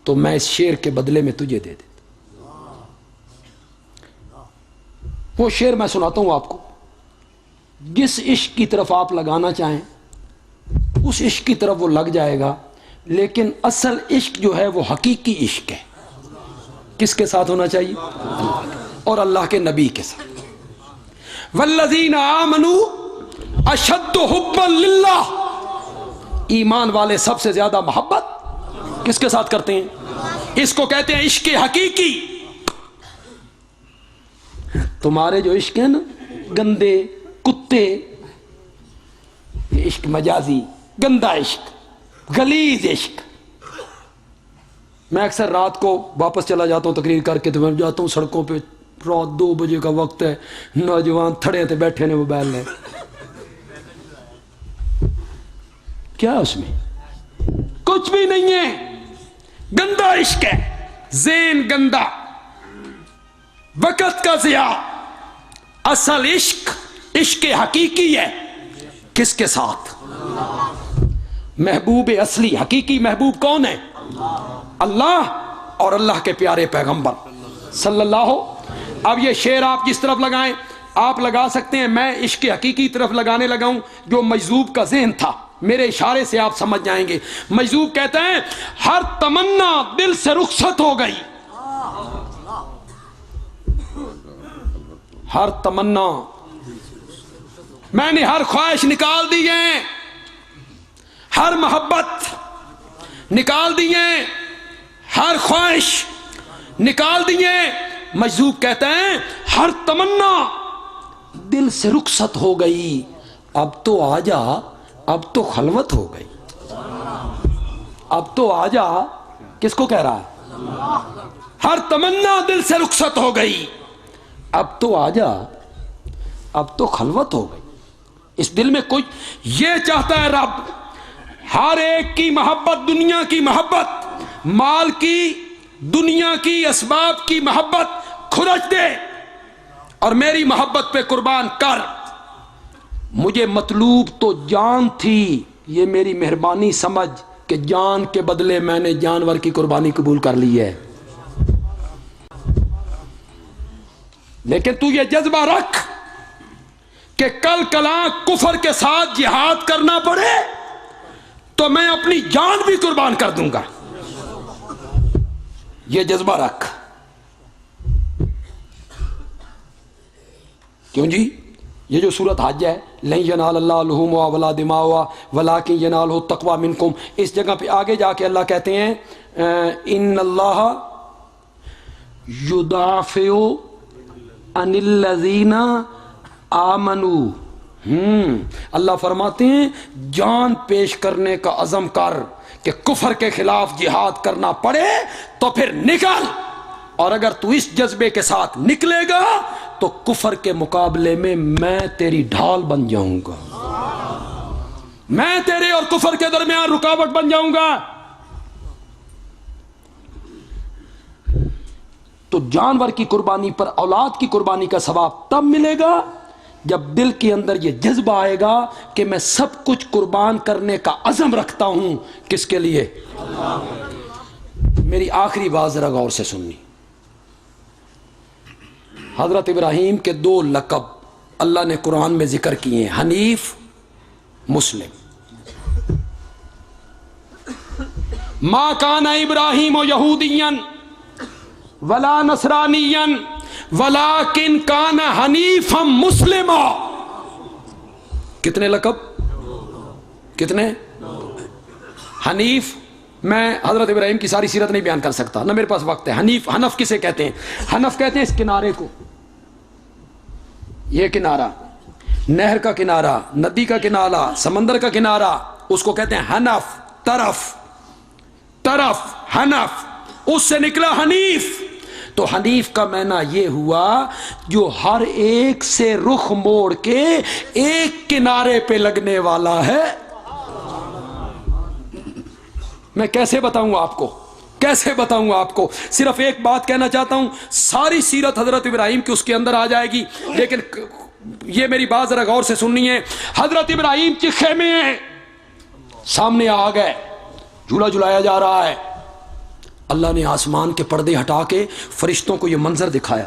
تو میں اس شعر کے بدلے میں تجھے دے دیتا۔ وہ شعر میں سناتا ہوں آپ کو، جس عشق کی طرف آپ لگانا چاہیں اس عشق کی طرف وہ لگ جائے گا، لیکن اصل عشق جو ہے وہ حقیقی عشق ہے۔ کس کے ساتھ ہونا چاہیے؟ اور اللہ کے نبی کے ساتھ۔ والذین آمنوا اشد حبا للہ، ایمان والے سب سے زیادہ محبت کس کے ساتھ کرتے ہیں؟ اس کو کہتے ہیں عشق حقیقی۔ تمہارے جو عشق ہیں نا گندے کتے، یہ عشق مجازی، گندا عشق، غلیظ عشق۔ میں اکثر رات کو واپس چلا جاتا ہوں تقریر کر کے، تو میں جاتا ہوں سڑکوں پہ، رات 2 بجے کا وقت ہے، نوجوان تھڑے تھے بیٹھے نے موبائل لے، کیا اس میں؟ کچھ بھی نہیں ہے، گندا عشق ہے، ذہن گندا، وقت کا ضیاع۔ اصل عشق عشق حقیقی ہے، کس کے ساتھ؟ محبوب اصلی حقیقی محبوب کون ہے؟ اللہ اور اللہ کے پیارے پیغمبر صلی اللہ۔ اب یہ شعر آپ جس طرف لگائیں آپ لگا سکتے ہیں، میں عشق حقیقی طرف لگانے لگا ہوں جو مجذوب کا ذہن تھا، میرے اشارے سے آپ سمجھ جائیں گے۔ مجذوب کہتے ہیں ہر تمنا دل سے رخصت ہو گئی، ہر تمنا، میں نے ہر خواہش نکال دی ہے، ہر محبت نکال دی ہے، ہر خواہش نکال دی ہے۔ مجذوب کہتے ہیں ہر تمنا دل سے رخصت ہو گئی، اب تو آ جا، اب تو خلوت ہو گئی، اب تو آ جا۔ کس کو کہہ رہا ہے؟ ہر تمنا دل سے رخصت ہو گئی، اب تو آ جا، اب تو خلوت ہو گئی۔ اس دل میں کچھ یہ چاہتا ہے رب، ہر ایک کی محبت، دنیا کی محبت، مال کی، دنیا کی، اسباب کی محبت کھرچ دے اور میری محبت پہ قربان کر۔ مجھے مطلوب تو جان تھی، یہ میری مہربانی سمجھ کہ جان کے بدلے میں نے جانور کی قربانی قبول کر لی ہے۔ لیکن تو یہ جذبہ رکھ کہ کل کلاں کفر کے ساتھ جہاد کرنا پڑے تو میں اپنی جان بھی قربان کر دوں گا، یہ جذبہ رکھ۔ کیوں جی؟ یہ جو سورت حج ہے، لن ینال اللہ لحومہا ولا دماؤہا ولکن ینالہ التقوی منکم، اس جگہ پہ آگے جا کے اللہ کہتے ہیں ان اللہ یدافع عن الذین آمنوا، اللہ فرماتے ہیں جان پیش کرنے کا عزم کر کہ کفر کے خلاف جہاد کرنا پڑے تو پھر نکل، اور اگر تو اس جذبے کے ساتھ نکلے گا تو کفر کے مقابلے میں تیری ڈھال بن جاؤں گا، میں تیرے اور کفر کے درمیان رکاوٹ بن جاؤں گا۔ تو جانور کی قربانی پر اولاد کی قربانی کا ثواب تب ملے گا جب دل کے اندر یہ جذبہ آئے گا کہ میں سب کچھ قربان کرنے کا عزم رکھتا ہوں۔ کس کے لیے؟ میری آخری بات ذرا غور سے سننی۔ حضرت ابراہیم کے 2 لقب اللہ نے قرآن میں ذکر کیے ہیں، حنیف، مسلم۔ ما کان ابراہیم یہودیاً ولا نصرانیاً ولیکن کان حنیفا مسلما۔ کتنے لقب؟ کتنے؟ حنیف، میں حضرت ابراہیم کی ساری سیرت نہیں بیان کر سکتا، نہ میرے پاس وقت ہے۔ حنیف، حنف کسے کہتے ہیں؟ حنف کہتے ہیں اس کنارے کو، یہ کنارہ، نہر کا کنارہ، ندی کا کنارہ، سمندر کا کنارہ، اس کو کہتے ہیں حنف، طرف، طرف، حنف، اس سے نکلا حنیف۔ تو حنیف کا معنی یہ ہوا جو ہر ایک سے رخ موڑ کے ایک کنارے پہ لگنے والا ہے۔ میں کیسے بتاؤں آپ کو، کیسے بتاؤں آپ کو؟ صرف ایک بات کہنا چاہتا ہوں، ساری سیرت حضرت ابراہیم کی اس کے اندر آ جائے گی، لیکن یہ میری بات ذرا غور سے سننی ہے۔ حضرت ابراہیم کے خیمے سامنے آ گئے، جھولا جھلایا جا رہا ہے، اللہ نے آسمان کے پردے ہٹا کے فرشتوں کو یہ منظر دکھایا۔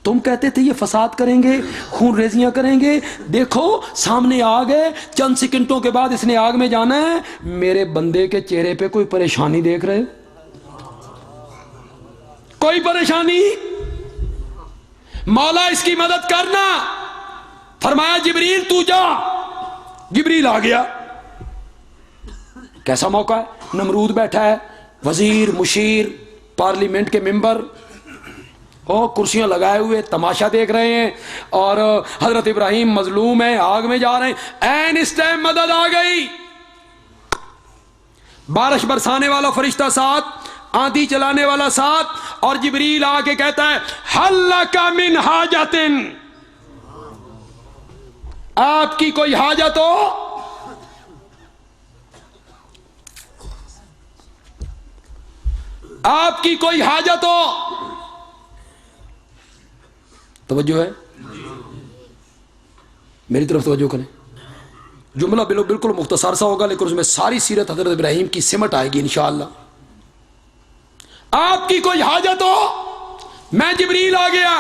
تم کہتے تھے یہ فساد کریں گے، خون ریزیاں کریں گے، دیکھو سامنے آ گئے، چند سیکنڈوں کے بعد اس نے آگ میں جانا ہے، میرے بندے کے چہرے پہ کوئی پریشانی دیکھ رہے؟ کوئی پریشانی؟ مولا اس کی مدد کرنا، فرمایا جبریل تو جا، جبریل آ گیا۔ کیسا موقع ہے؟ نمرود بیٹھا ہے، وزیر، مشیر، پارلیمنٹ کے ممبر، کرسیاں لگائے ہوئے تماشا دیکھ رہے ہیں، اور حضرت ابراہیم مظلوم ہیں، آگ میں جا رہے ہیں۔ این اس ٹائم مدد آ گئی، بارش برسانے والا فرشتہ ساتھ، آندھی چلانے والا ساتھ، اور جبریل آ کے کہتا ہے ہل لک من حاجت، آپ کی کوئی حاجت ہو؟ آپ کی کوئی حاجت ہو؟ توجہ ہے؟ میری طرف توجہ کریں۔ جملہ بالکل مختصر سا ہوگا، لیکن اس میں ساری سیرت حضرت ابراہیم کی سمٹ آئے گی انشاءاللہ۔ آپ کی کوئی حاجت ہو؟ میں جبریل آ گیا،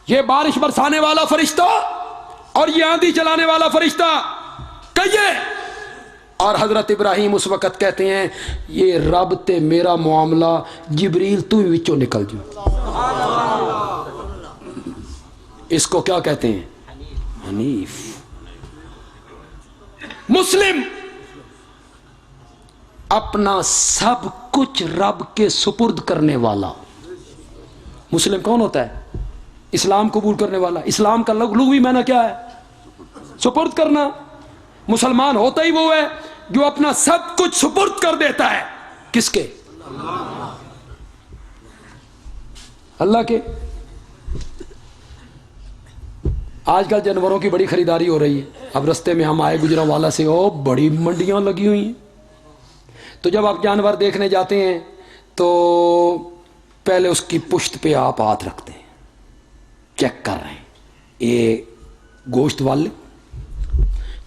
یہ بارش برسانے والا فرشتہ اور یہ آندھی چلانے والا فرشتہ، کہیے۔ اور حضرت ابراہیم اس وقت کہتے ہیں یہ رب تے میرا معاملہ، جبریل تو ہی وچوں نکل جو۔ اس کو کیا کہتے ہیں؟ حنیف، مسلم، اپنا سب کچھ رب کے سپرد کرنے والا۔ مسلم کون ہوتا ہے؟ اسلام قبول کرنے والا۔ اسلام کا لغوی معنی کیا ہے؟ سپرد کرنا۔ مسلمان ہوتا ہی وہ ہے جو اپنا سب کچھ سپرد کر دیتا ہے۔ کس کے؟ اللہ کے۔ آج کل جانوروں کی بڑی خریداری ہو رہی ہے۔ اب رستے میں ہم آئے گجرا والا سے، او بڑی منڈیاں لگی ہوئی ہیں۔ تو جب آپ جانور دیکھنے جاتے ہیں تو پہلے اس کی پشت پہ آپ ہاتھ رکھتے ہیں، چیک کر رہے ہیں یہ گوشت والے،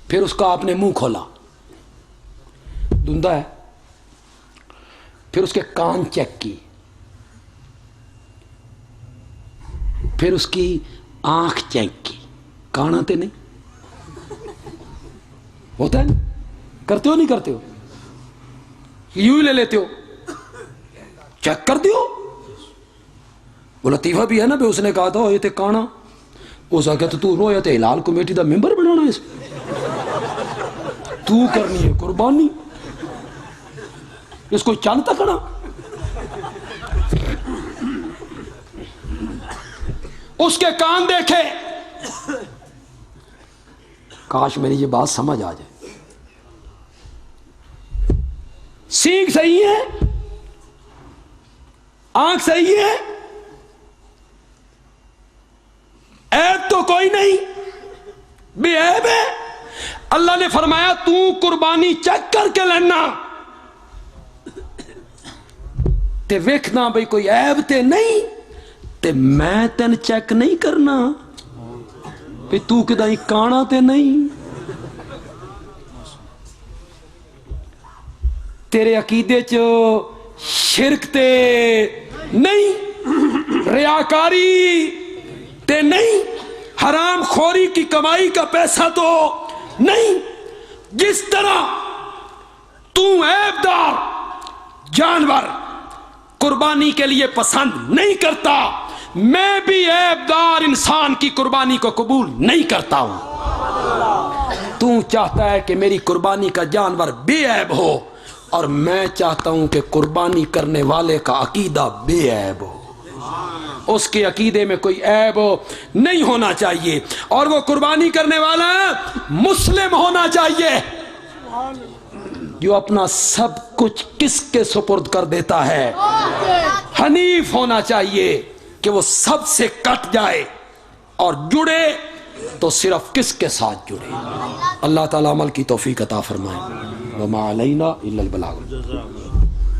پھر اس کا آپ نے منہ کھولا، دھندا ہے، پھر اس کے کان چیک کی، پھر اس کی آنکھ چیک کی، کان آتے نہیں ہوتا ہے نا؟ کرتے ہو نہیں کرتے ہو؟ یوں ہی لے لیتے ہو، چیک کر دیو۔ وہ لطیفہ بھی ہے نا، اس نے کہا تھا یہ تھے کانا، اس آگے تو رویت ہلال کمیٹی دا ممبر بنانا ہے، اس تو کرنی ہے قربانی، اس کو چند تکنا۔ اس کے کان دیکھے، کاش میری یہ بات سمجھ آ جائے۔ سینگ صحیح ہے, آنکھ صحیح ہے, عیب تو کوئی نہیں, بے عیب ہے. اللہ نے فرمایا تو قربانی چیک کر کے لینا تے ویکھنا بھئی کوئی عیب تے نہیں, تے میں تین چیک نہیں کرنا بھئی تو کدائی کانا تے نہیں. تیرے عقیدے چ شرک تے نہیں, ریاکاری تے نہیں, حرام خوری کی کمائی کا پیسہ تو نہیں. جس طرح تو عیب دار جانور قربانی کے لیے پسند نہیں کرتا, میں بھی عیب دار انسان کی قربانی کو قبول نہیں کرتا ہوں. تو چاہتا ہے کہ میری قربانی کا جانور بے عیب ہو, اور میں چاہتا ہوں کہ قربانی کرنے والے کا عقیدہ بے عیب ہو, اس کے عقیدے میں کوئی عیب نہیں ہونا چاہیے, اور وہ قربانی کرنے والا مسلم ہونا چاہیے جو اپنا سب کچھ کس کے سپرد کر دیتا ہے. حنیف ہونا چاہیے کہ وہ سب سے کٹ جائے اور جڑے تو صرف کس کے ساتھ جڑے. اللہ تعالیٰ عمل کی توفیق عطا فرمائے. وما علینا الا البلاغ.